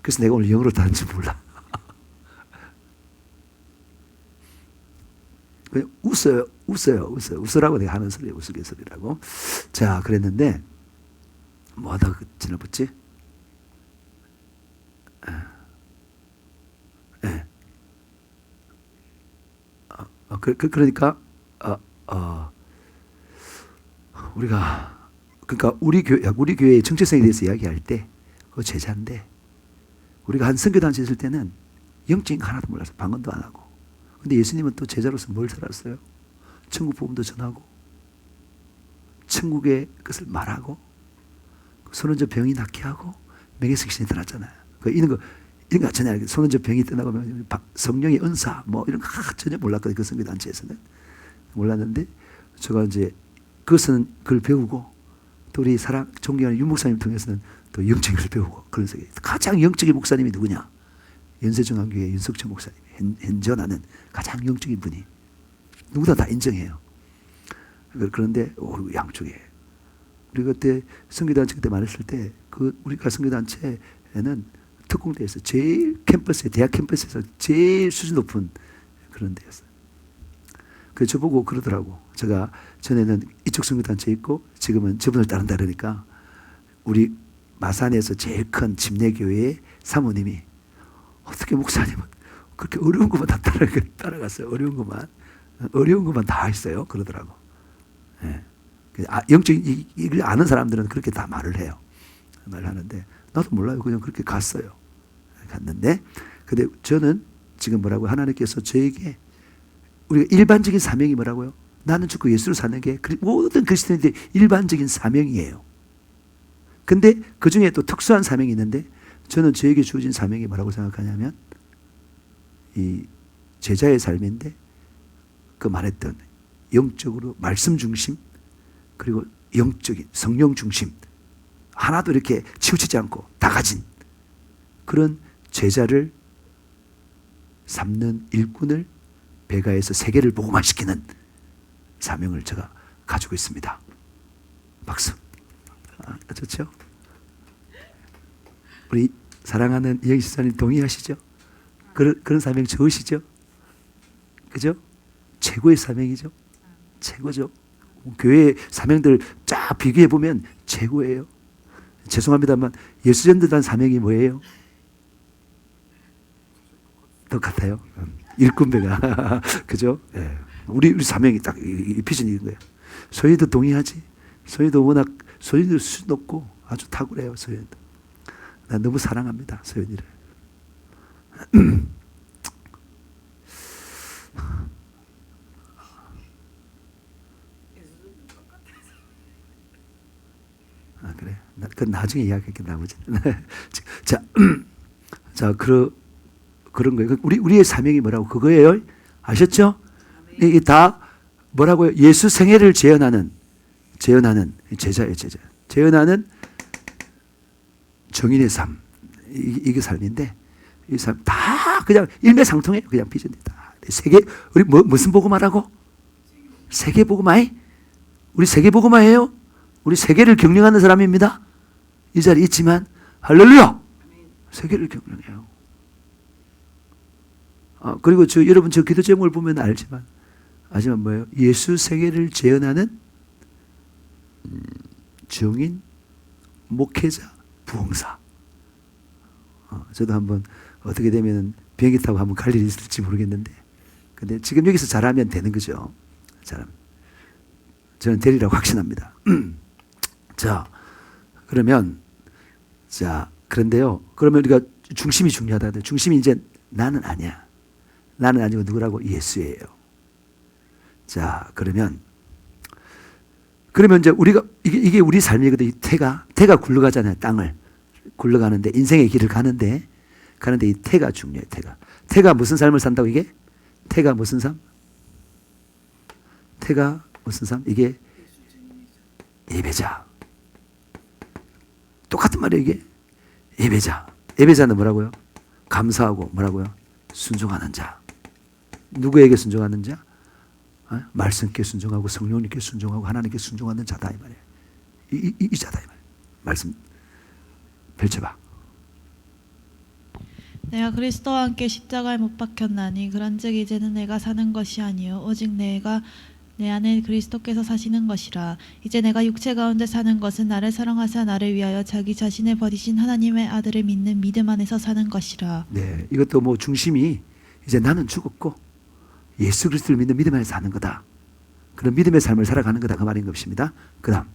그래서 내가 오늘 영어로 다 하는지 몰라. 그냥 웃으라고 내가 하는 소리예요. 우스갯소리라고. 자, 그랬는데 뭐 하다가 지나봤지? 그러니까 그러니까 우리 교회의 정체성에 대해서 이야기할 때 그 제자인데 우리가 한 선교단체 있을 때는 영적인 거 하나도 몰라서 방언도 안 하고 근데 예수님은 또 제자로서 뭘 살았어요? 천국 복음도 전하고 천국의 것을 말하고 손은저 병이 낫게 하고 명예성 신이 떠났잖아요. 이런 거 전혀 손은저 병이 떠나고 성령의 은사 뭐 이런 거 전혀 몰랐거든요. 그 선교단체에서는 몰랐는데 제가 이제 그걸 배우고 또 우리 존경하는 윤 목사님 통해서는 또 영적인 걸 배우고 그런 속에 가장 영적인 목사님이 누구냐? 연세중앙교회 윤석철 목사님 현존하는 가장 영적인 분이 누구나 다 인정해요. 그런데 양쪽에 우리 그때 선교단체 그때 말했을 때 우리가 선교단체에는 특공대에서 제일 캠퍼스에 대학 캠퍼스에서 제일 수준 높은 그런 데였어요. 그 저보고 그러더라고. 제가 전에는 이쪽 선교단체 있고 지금은 저분을 따른다 그러니까 우리 마산에서 제일 큰 집내교회의 사모님이 어떻게 목사님은 그렇게 어려운 것만 다 따라갔어요. 어려운 것만 다 했어요. 그러더라고. 예. 영적인 이걸 아는 사람들은 그렇게 다 말을 해요. 말을 하는데 나도 몰라요. 그냥 그렇게 갔어요. 갔는데 근데 저는 지금 뭐라고 하나님께서 저에게 우리가 일반적인 사명이 뭐라고요? 나는 죽고 예수를 사는 게 모든 그리스도인들의 일반적인 사명이에요. 근데 그 중에 또 특수한 사명이 있는데 저는 저에게 주어진 사명이 뭐라고 생각하냐면 이 제자의 삶인데 그 말했던 영적으로 말씀 중심 그리고 영적인 성령 중심 하나도 이렇게 치우치지 않고 다 가진 그런 제자를 삼는 일꾼을 베가에서 세계를 복음화시키는 사명을 제가 가지고 있습니다. 박수. 좋죠? 우리 사랑하는 이영희 집사님 동의하시죠? 그런 사명 좋으시죠? 그죠? 최고의 사명이죠? 최고죠? 교회 사명들 쫙 비교해 보면 최고예요. 죄송합니다만 예수전도단 사명이 뭐예요? 똑같아요. 일꾼배가 그죠? 예. 우리 사명이 딱 이 비전인 거예요. 소희도 동의하지? 소희도 워낙 소희도 수 높고 아주 탁월해요. 소희도. 나 너무 사랑합니다. 소희를. 그래. 그건 나중에 이야기할게 나머지. 자, 그런 거예요. 우리의 사명이 뭐라고 그거예요. 아셨죠? 이게 다 뭐라고요? 예수 생애를 재현하는 제자예요, 제자. 재현하는 정인의 삶. 이게 삶인데 이 삶 다 그냥 일맥상통해요. 그냥 비전이 다. 세계 우리 무슨 복음하라고? 세계 복음화해? 우리 세계 복음화해요? 우리 세계를 경영하는 사람입니다. 이 자리에 있지만 할렐루야! 세계를 경영해요. 그리고 여러분 저 기도 제목을 보면 알지만 뭐예요? 예수 세계를 재현하는 정인, 목회자, 부흥사. 저도 한번 어떻게 되면 비행기 타고 한번 갈 일이 있을지 모르겠는데 근데 지금 여기서 잘하면 되는 거죠. 잘하면. 저는 되리라고 확신합니다. 자, 그런데요. 그러면 우리가 중심이 중요하다. 중심이 이제 나는 아니야. 나는 아니고 누구라고? 예수예요. 자, 그러면 이제 우리가 이게 우리 삶이거든. 태가 굴러가잖아요. 땅을 굴러가는데 인생의 길을 가는데 이 태가 중요해요. 태가 무슨 삶을 산다고 이게? 태가 무슨 삶? 태가 무슨 삶? 이게 예배자. 똑같은 말이에요. 이게 예배자. 예배자는 뭐라고요? 감사하고 뭐라고요? 순종하는 자. 누구에게 순종하는 자? 말씀께 순종하고 성령님께 순종하고 하나님께 순종하는 자다 이 말이에요. 이 자다 이 말이에요. 말씀 펼쳐봐. 내가 그리스도와 함께 십자가에 못 박혔나니 그런즉 이제는 내가 사는 것이 아니요 오직 내가 내 안에 그리스도께서 사시는 것이라. 이제 내가 육체 가운데 사는 것은 나를 사랑하사 나를 위하여 자기 자신을 버리신 하나님의 아들을 믿는 믿음 안에서 사는 것이라. 네, 이것도 뭐 중심이 이제 나는 죽었고 예수 그리스도를 믿는 믿음 안에서 사는 거다. 그런 믿음의 삶을 살아가는 거다 그 말인 것입니다. 그다음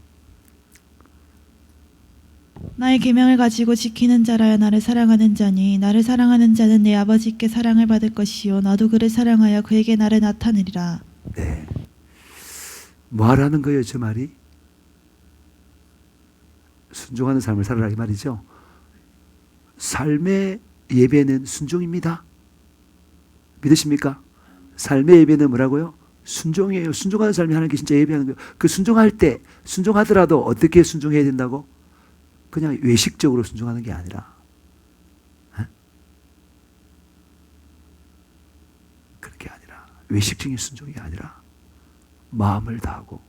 나의 계명을 가지고 지키는 자라야 나를 사랑하는 자니 나를 사랑하는 자는 내 아버지께 사랑을 받을 것이요 나도 그를 사랑하여 그에게 나를 나타내리라. 네. 뭐 하라는 거예요, 저 말이? 순종하는 삶을 살아라 이 말이죠. 삶의 예배는 순종입니다. 믿으십니까? 삶의 예배는 뭐라고요? 순종이에요. 순종하는 삶이 하나님께 진짜 예배하는 거예요. 그 순종할 때 순종하더라도 어떻게 순종해야 된다고? 그냥 외식적으로 순종하는 게 아니라 그렇게 아니라 외식적인 순종이 아니라 마음을 다하고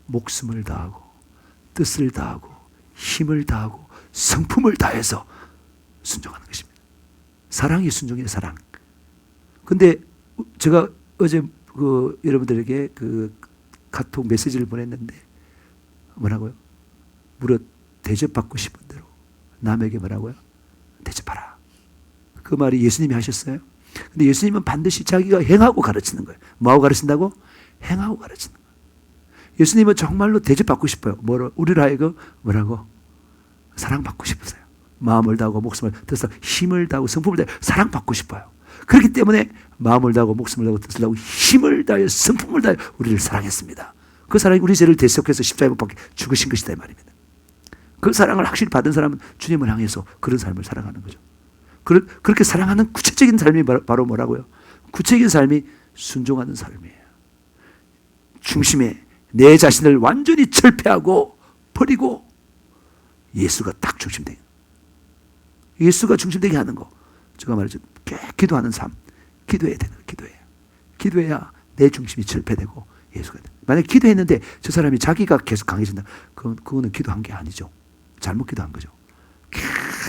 목숨을 다하고 뜻을 다하고 힘을 다하고 성품을 다해서 순종하는 것입니다. 사랑이 순종이에요. 사랑. 근데 제가 어제 여러분들에게 그 카톡 메시지를 보냈는데 뭐라고요? 무릇 대접받고 싶은 대로 남에게 뭐라고요? 대접하라. 그 말이 예수님이 하셨어요. 근데 예수님은 반드시 자기가 행하고 가르치는 거예요. 뭐하고 가르친다고? 행하고 가르치는 거예요. 예수님은 정말로 대접받고 싶어요. 우리를 하여금 뭐라고? 사랑받고 싶으세요. 마음을 다하고 목숨을 다해서 힘을 다하고 성품을 다해 사랑받고 싶어요. 그렇기 때문에 마음을 다하고 목숨을 다하고 뜻을 다하고 힘을 다하여 성품을 다하여 우리를 사랑했습니다. 그 사랑이 우리 죄를 대속해서 십자가에 못 박혀 죽으신 것이다 이 말입니다. 그 사랑을 확실히 받은 사람은 주님을 향해서 그런 삶을 살아가는 거죠. 그렇게 사랑하는 구체적인 삶이 바로 뭐라고요? 구체적인 삶이 순종하는 삶이에요. 중심에 내 자신을 완전히 철폐하고 버리고 예수가 딱 중심되게, 예수가 중심되게 하는 거. 제가 말했죠. 기도하는 삶. 기도해야 되는 기도해요. 기도해야 내 중심이 철폐되고 예수가 돼. 만약에 기도했는데 저 사람이 자기가 계속 강해진다. 그거는 기도한 게 아니죠. 잘못 기도한 거죠.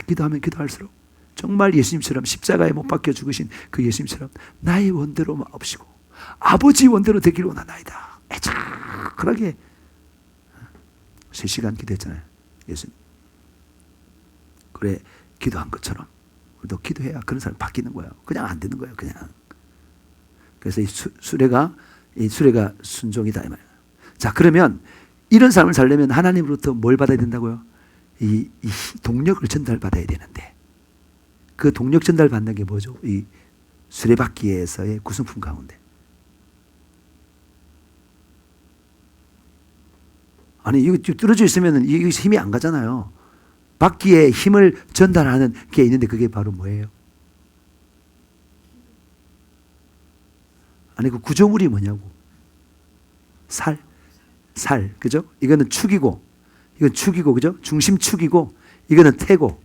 기도하면 기도할수록 정말 예수님처럼 십자가에 못 박혀 죽으신 그 예수님처럼 나의 원대로 마옵시고 아버지 원대로 되기를 원하나이다. 애착하게 3시간 기도했잖아요. 예수님. 그래 기도한 것처럼 우리도 기도해야 그런 사람이 바뀌는 거예요. 그냥 안 되는 거예요. 그냥. 그래서 이 수레가 순종이다 이 말이에요. 자, 그러면 이런 삶을 살려면 하나님으로부터 뭘 받아야 된다고요? 이 동력을 전달받아야 되는데 그 동력 전달받는 게 뭐죠? 이 수레바퀴에서의 구성품 가운데. 아니 이거 뚫어져 있으면 이게 힘이 안 가잖아요. 바퀴에 힘을 전달하는 게 있는데 그게 바로 뭐예요? 아니 그 구조물이 뭐냐고. 살, 그죠? 이거는 축이고, 이건 축이고, 그죠? 중심 축이고, 이거는 태고,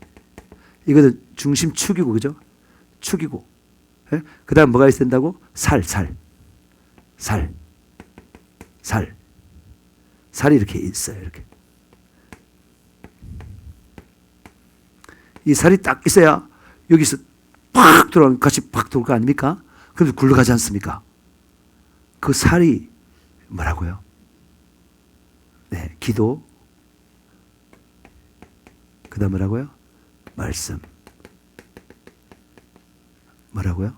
이거는 중심 축이고, 그죠? 축이고. 예? 그 다음 뭐가 있어야 된다고? 살이 이렇게 있어요, 이렇게. 이 살이 딱 있어야 여기서 팍 돌아가면 같이 팍 돌 거 아닙니까? 그럼 굴러가지 않습니까? 그 살이 뭐라고요? 네, 기도. 그 다음 뭐라고요? 말씀. 뭐라고요?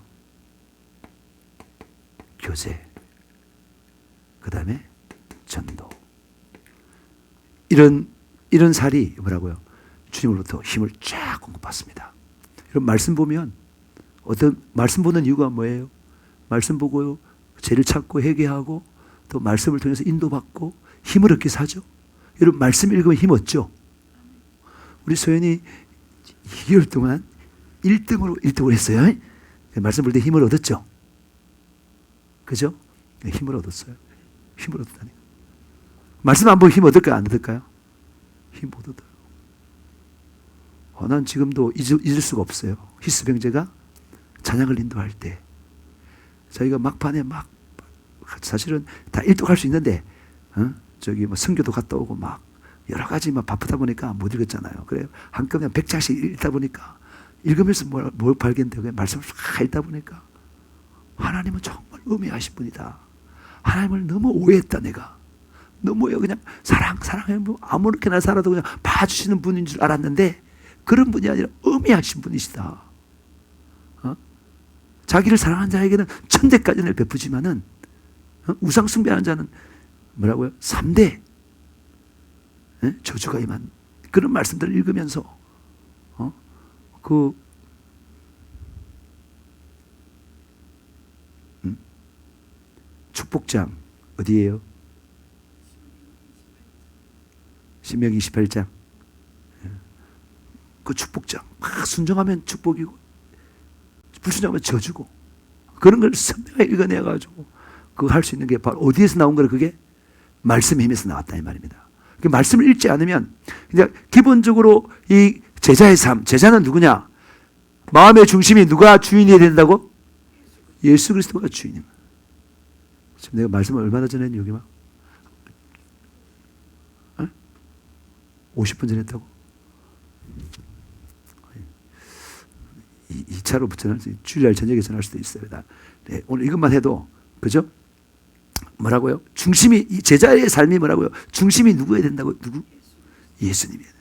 교제. 그 다음에 전도. 이런 살이 뭐라고요? 주님으로부터 힘을 쫙 공급받습니다. 이런 말씀 보면 말씀 보는 이유가 뭐예요? 말씀 보고 죄를 찾고 회개하고 또 말씀을 통해서 인도받고 힘을 얻기 사죠. 여러분 말씀 읽으면 힘 얻죠. 우리 소연이 2개월 동안 1등을 했어요. 말씀 볼 때 힘을 얻었죠. 그죠? 네, 힘을 얻었어요. 힘을 얻었다니. 말씀 안 보면 힘 얻을까요? 안 얻을까요? 힘 못 얻어요. 난 지금도 잊을 수가 없어요. 히스병제가 찬양을 인도할 때 저희가 막판에 사실은 다 일독할 수 있는데 저기 뭐 선교도 갔다 오고 막 여러 가지 막 바쁘다 보니까 못 읽었잖아요. 그래요. 한꺼번에 100장씩 읽다 보니까 읽으면서 뭘 발견돼요? 그냥 말씀을 다 읽다 보니까 하나님은 정말 음해하신 분이다. 하나님을 너무 오해했다 내가. 너무 그냥 사랑해 뭐 아무렇게나 살아도 그냥 봐주시는 분인 줄 알았는데 그런 분이 아니라 음해하신 분이시다. 자기를 사랑하는 자에게는 천대까지는 베푸지만은 우상 숭배하는 자는 뭐라고요? 3대 저주가 임한 그런 말씀들을 읽으면서 축복장 어디예요? 신명기 28장. 그 축복장 순종하면 축복이고 불순종하면 저주고 그런 걸 선명하게 읽어내가지고 그거 할 수 있는 게 바로 어디에서 나온 거예요? 그게 말씀의 힘에서 나왔다 이 말입니다. 그 말씀을 읽지 않으면 그냥 기본적으로 이 제자의 삶, 제자는 누구냐? 마음의 중심이 누가 주인이 된다고? 예수 그리스도가 주인입니다. 지금 내가 말씀을 얼마나 전에 했니 여기 막? 50분 전에 했다고? 2차로 주일날 저녁에 전할 수도 있어요. 네, 오늘 이것만 해도 그죠? 뭐라고요? 중심이, 이 제자의 삶이 뭐라고요? 중심이 누구여야 된다고? 누구? 예수님이에요.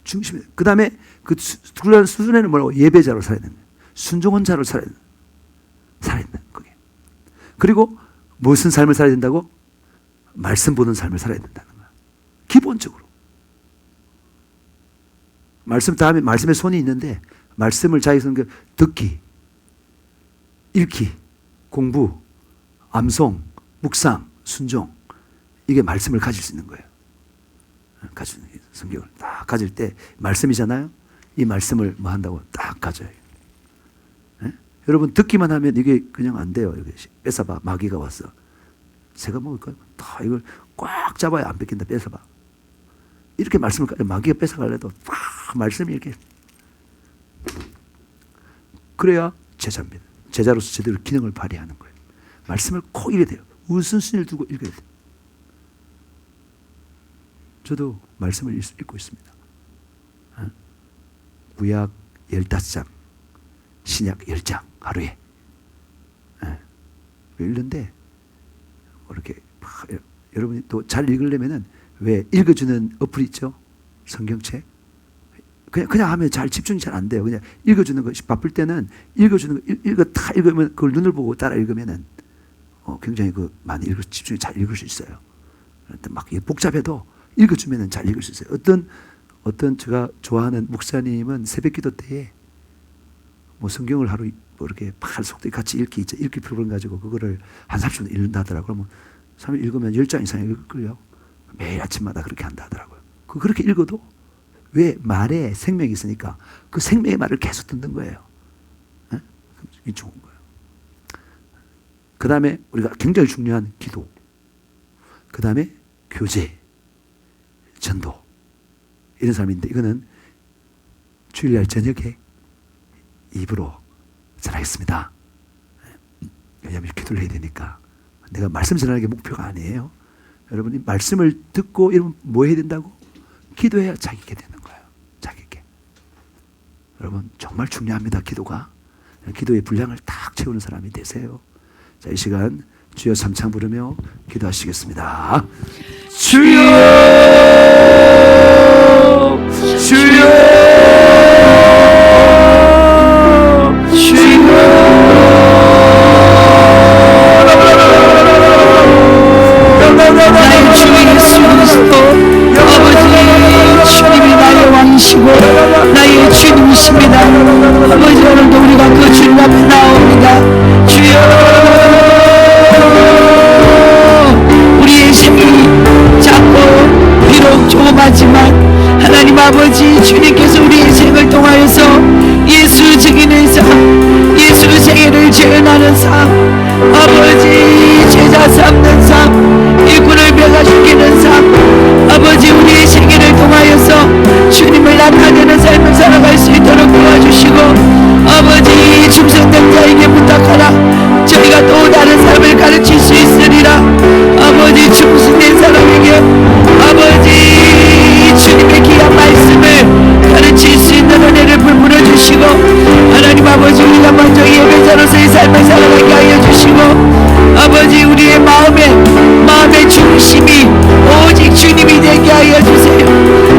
중심이. 그 다음에 그 수준에는 뭐라고? 예배자로 살아야 되는 거예요. 순종한 자로 살아야 되는 거예요. 그리고 무슨 삶을 살아야 된다고? 말씀 보는 삶을 살아야 된다는 거예요. 기본적으로. 말씀 다음에 말씀에 손이 있는데 말씀을 자기 성경 듣기, 읽기, 공부, 암송, 묵상, 순종, 이게 말씀을 가질 수 있는 거예요. 가지는 성경을 딱 가질 때 말씀이잖아요. 이 말씀을 뭐 한다고 딱 가져요. 네? 여러분 듣기만 하면 이게 그냥 안 돼요. 이게 뺏어봐. 마귀가 왔어. 새가 먹을까요? 다 이걸 꽉 잡아야 안 뺏긴다. 뺏어봐. 이렇게 말씀을 마귀가 뺏어가려도 딱 말씀이 이렇게 그래야 제자입니다. 제자로서 제대로 기능을 발휘하는 거예요. 말씀을 꼭 읽어야 돼요. 우선순위를 두고 읽어야 돼요. 저도 말씀을 읽고 있습니다. 구약 15장, 신약 10장 하루에 읽는데 이렇게 여러분이 또 잘 읽으려면은 왜 읽어주는 어플 있죠? 성경책. 그냥 하면 잘 집중이 잘 안 돼요. 그냥 읽어주는 것이 바쁠 때는 읽어주는 거 다 읽으면 그걸 눈을 보고 따라 읽으면은 굉장히 많이 집중이 잘 읽을 수 있어요. 막 복잡해도 읽어주면은 잘 읽을 수 있어요. 어떤 제가 좋아하는 목사님은 새벽기도 때에 뭐 성경을 하루 뭐 이렇게 팔 속도 같이 읽기 프로그램 가지고 그거를 한 30분 읽는다 하더라고요. 그러면 3일 읽으면 10장 이상 읽을 거예요. 매일 아침마다 그렇게 한다 하더라고요. 그렇게 읽어도 왜 말에 생명이 있으니까 그 생명의 말을 계속 듣는 거예요. 네? 이게 좋은 거예요. 그 다음에 우리가 굉장히 중요한 기도. 그 다음에 교제, 전도. 이런 사람인데 이거는 주일날 저녁에 입으로 전하겠습니다. 왜냐하면 기도를 해야 되니까. 내가 말씀 전하는 게 목표가 아니에요. 여러분이 말씀을 듣고 이러면 뭐 해야 된다고? 기도해야 자기게 되는 거예요. 자기게. 여러분 정말 중요합니다. 기도가. 기도의 분량을 딱 채우는 사람이 되세요. 자, 이 시간 주여 삼창 부르며 기도하시겠습니다. 주여 주여 나의 주 예수 그리스도 아버지 주님이 나의 왕이시고 나의 주님이십니다. 아버지 오늘도 우리가 그 주님 앞에 나옵니다. 주여 우리의 생이 작고 비록 조그마지만 하나님 아버지 주님께서 우리의 생을 통하여서 예수 증인의 삶 예수 생애를 재현하는 삶 아버지 제자 삼는 삶 일꾼을 배가시키는 삶 아버지 우리의 생애를 통하여서 주님을 나타내는 삶을 살아갈 수 있도록 도와주시고 아버지 충성된 자에게 부탁하라 저희가 또 다른 삶을 가르칠 수 있으리라 아버지 충성된 사람에게 아버지 주님의 귀한 말씀을 가르칠 수 있는 은혜를 불풀어 주시고 하나님 아버지 우리가 먼저 예배자로서의 삶을 살아가게 하여 주시고 아버지 우리의 마음의 중심이 오직 주님이 되게 하여 주세요.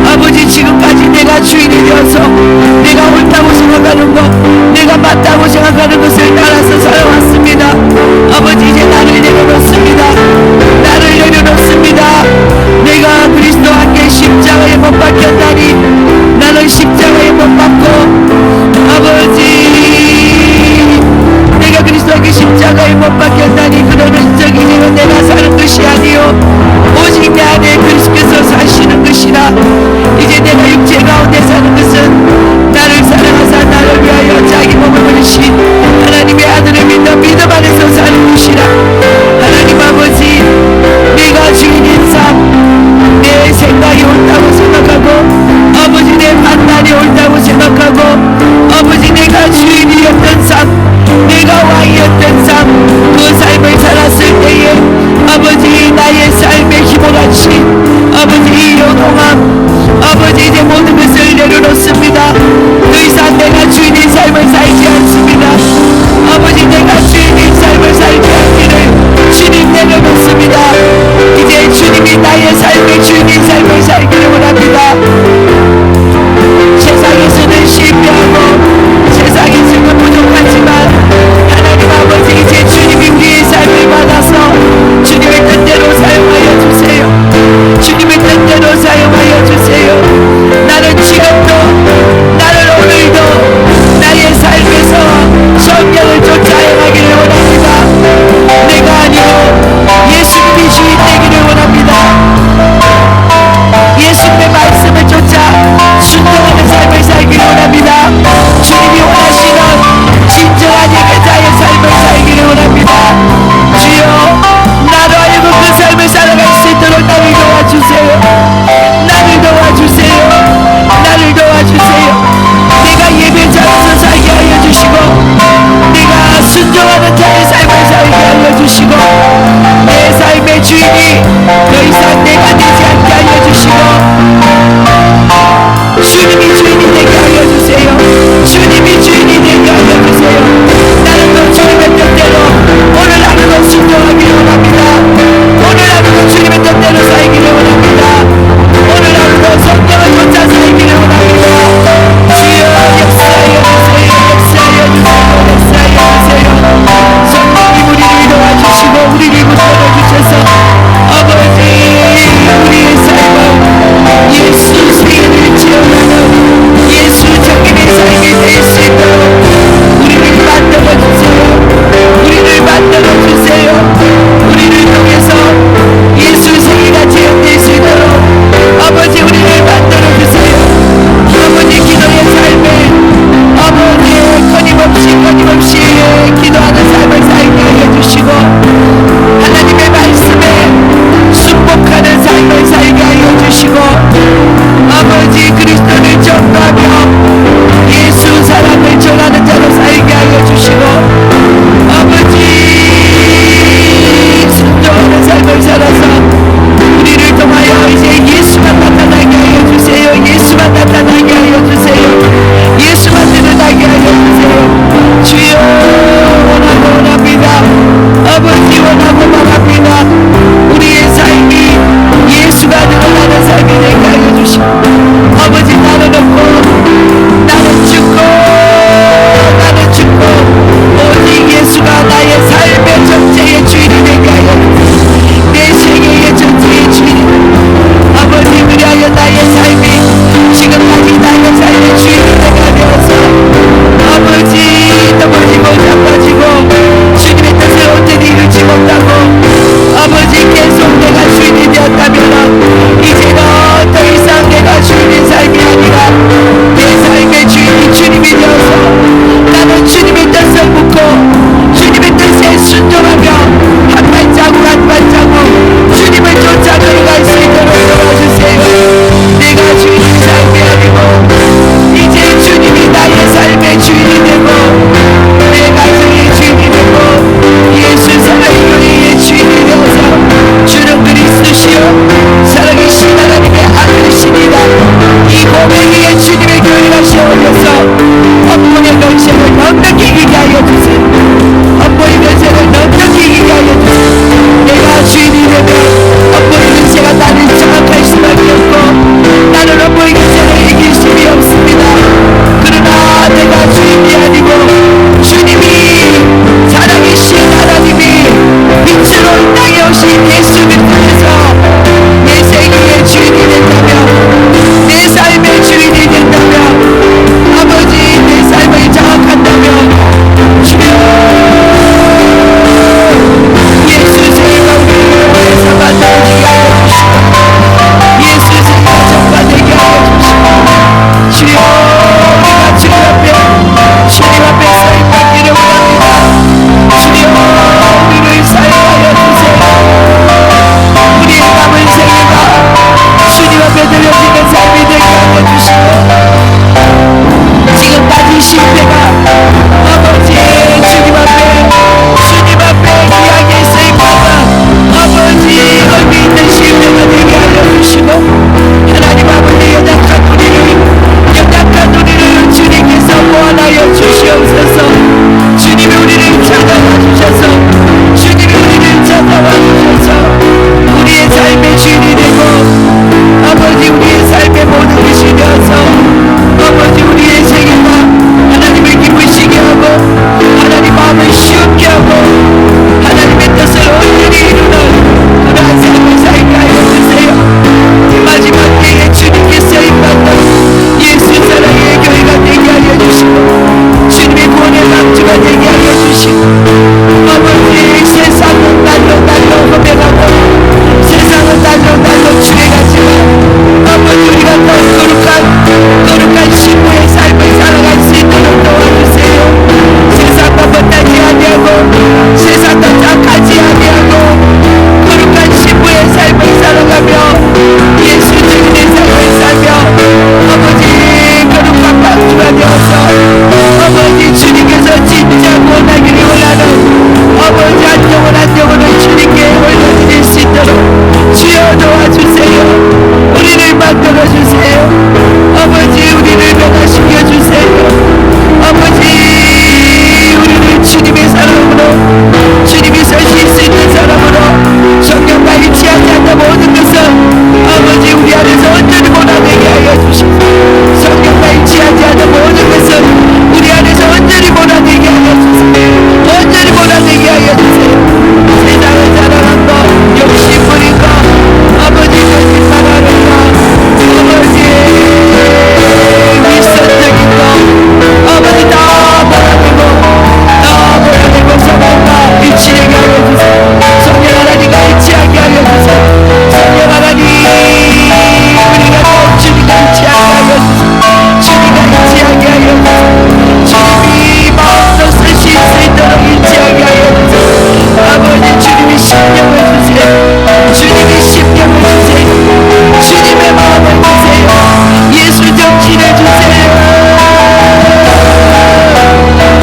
정신을 주세요.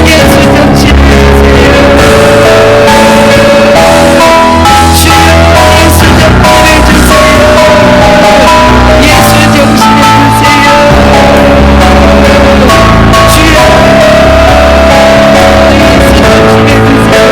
예수 정신을 주세요. 주여 예수 정신을 주세요. 예수 정신을 주세요. 주여 예수 정신을 주세요.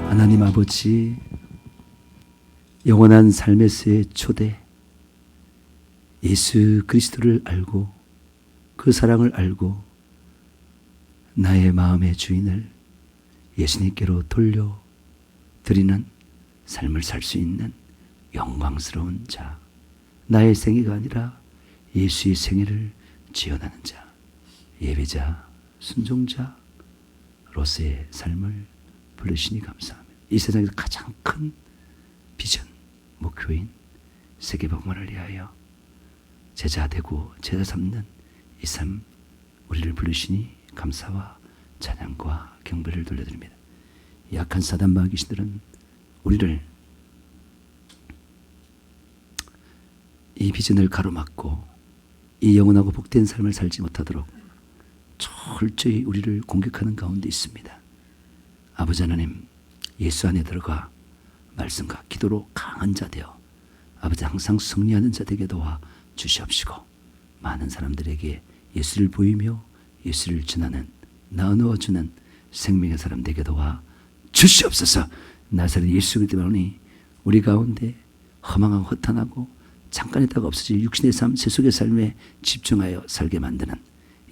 하나님 아버지, 영원한 삶에서의 초대, 예수 그리스도를 알고 그 사랑을 알고 나의 마음의 주인을 예수님께로 돌려드리는 삶을 살 수 있는 영광스러운 자, 나의 생애가 아니라 예수의 생애를 지어나는 자, 예배자, 순종자로서의 삶을 부르시니 감사합니다. 이 세상에서 가장 큰 비전, 목표인 세계복음화를 위하여 제자 되고 제자 삼는 이 삶, 우리를 부르시니 감사와 찬양과 경배를 돌려드립니다. 약한 사단 마귀 귀신들은 우리를 이 비전을 가로막고 이 영원하고 복된 삶을 살지 못하도록 철저히 우리를 공격하는 가운데 있습니다. 아버지 하나님, 예수 안에 들어가 말씀과 기도로 강한 자 되어 아버지 항상 승리하는 자 되게 도와 주시옵시고, 많은 사람들에게 예수를 보이며 예수를 전하는, 나누어주는 생명의 사람 되게 도와 주시옵소서. 나사렛 예수 그리스도만이 우리 가운데 허망하고 허탄하고 잠깐 있다가 없어질 육신의 삶, 세속의 삶에 집중하여 살게 만드는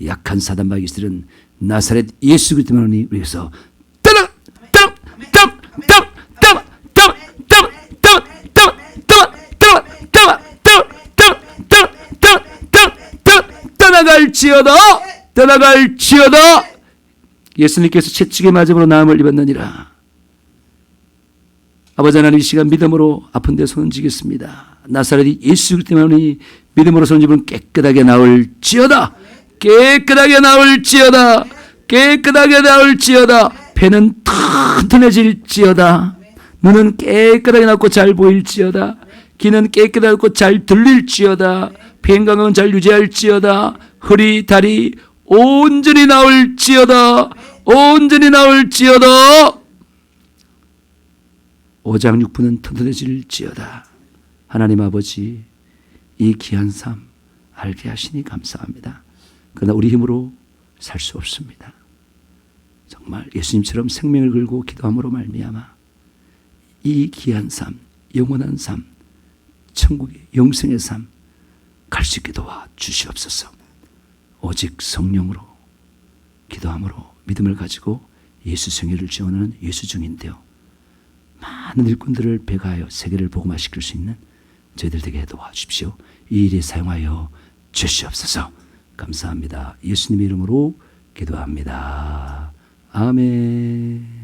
약한 사단 마귀 귀신들은 나사렛 예수 그리스도만이 우리에게서 떠나갈지어다. 예수님께서 채찍에 맞음으로 나음을 입었느니라. 아버지 하나님, 이 시간 믿음으로 아픈 데 손을 쥐겠습니다. 나사렛 예수 그리스도만이 믿음으로 손을 쥐면 깨끗하게 나올지어다. 깨끗하게 나올지어다. 깨끗하게 나올지어다. 배는 튼튼해질지어다. 눈은 깨끗하게 나고 잘 보일지어다. 귀는 깨끗하고 잘 들릴지어다. 비행감은 잘 유지할지어다. 허리, 다리 온전히 나올지어다. 온전히 나올지어다. 오장육부는 튼튼해질지어다. 하나님 아버지, 이 귀한 삶 알게 하시니 감사합니다. 그러나 우리 힘으로 살 수 없습니다. 정말 예수님처럼 생명을 걸고 기도함으로 말미암아 이 귀한 삶, 영원한 삶, 천국의 영생의 삶 갈 수 있게 도와 주시옵소서. 오직 성령으로 기도함으로 믿음을 가지고 예수 생애를 지원하는 예수 증인되어 많은 일꾼들을 배가하여 세계를 복음화시킬 수 있는 저희들 되게 도와주십시오. 이 일에 사용하여 주시옵소서. 감사합니다. 예수님의 이름으로 기도합니다. 아멘.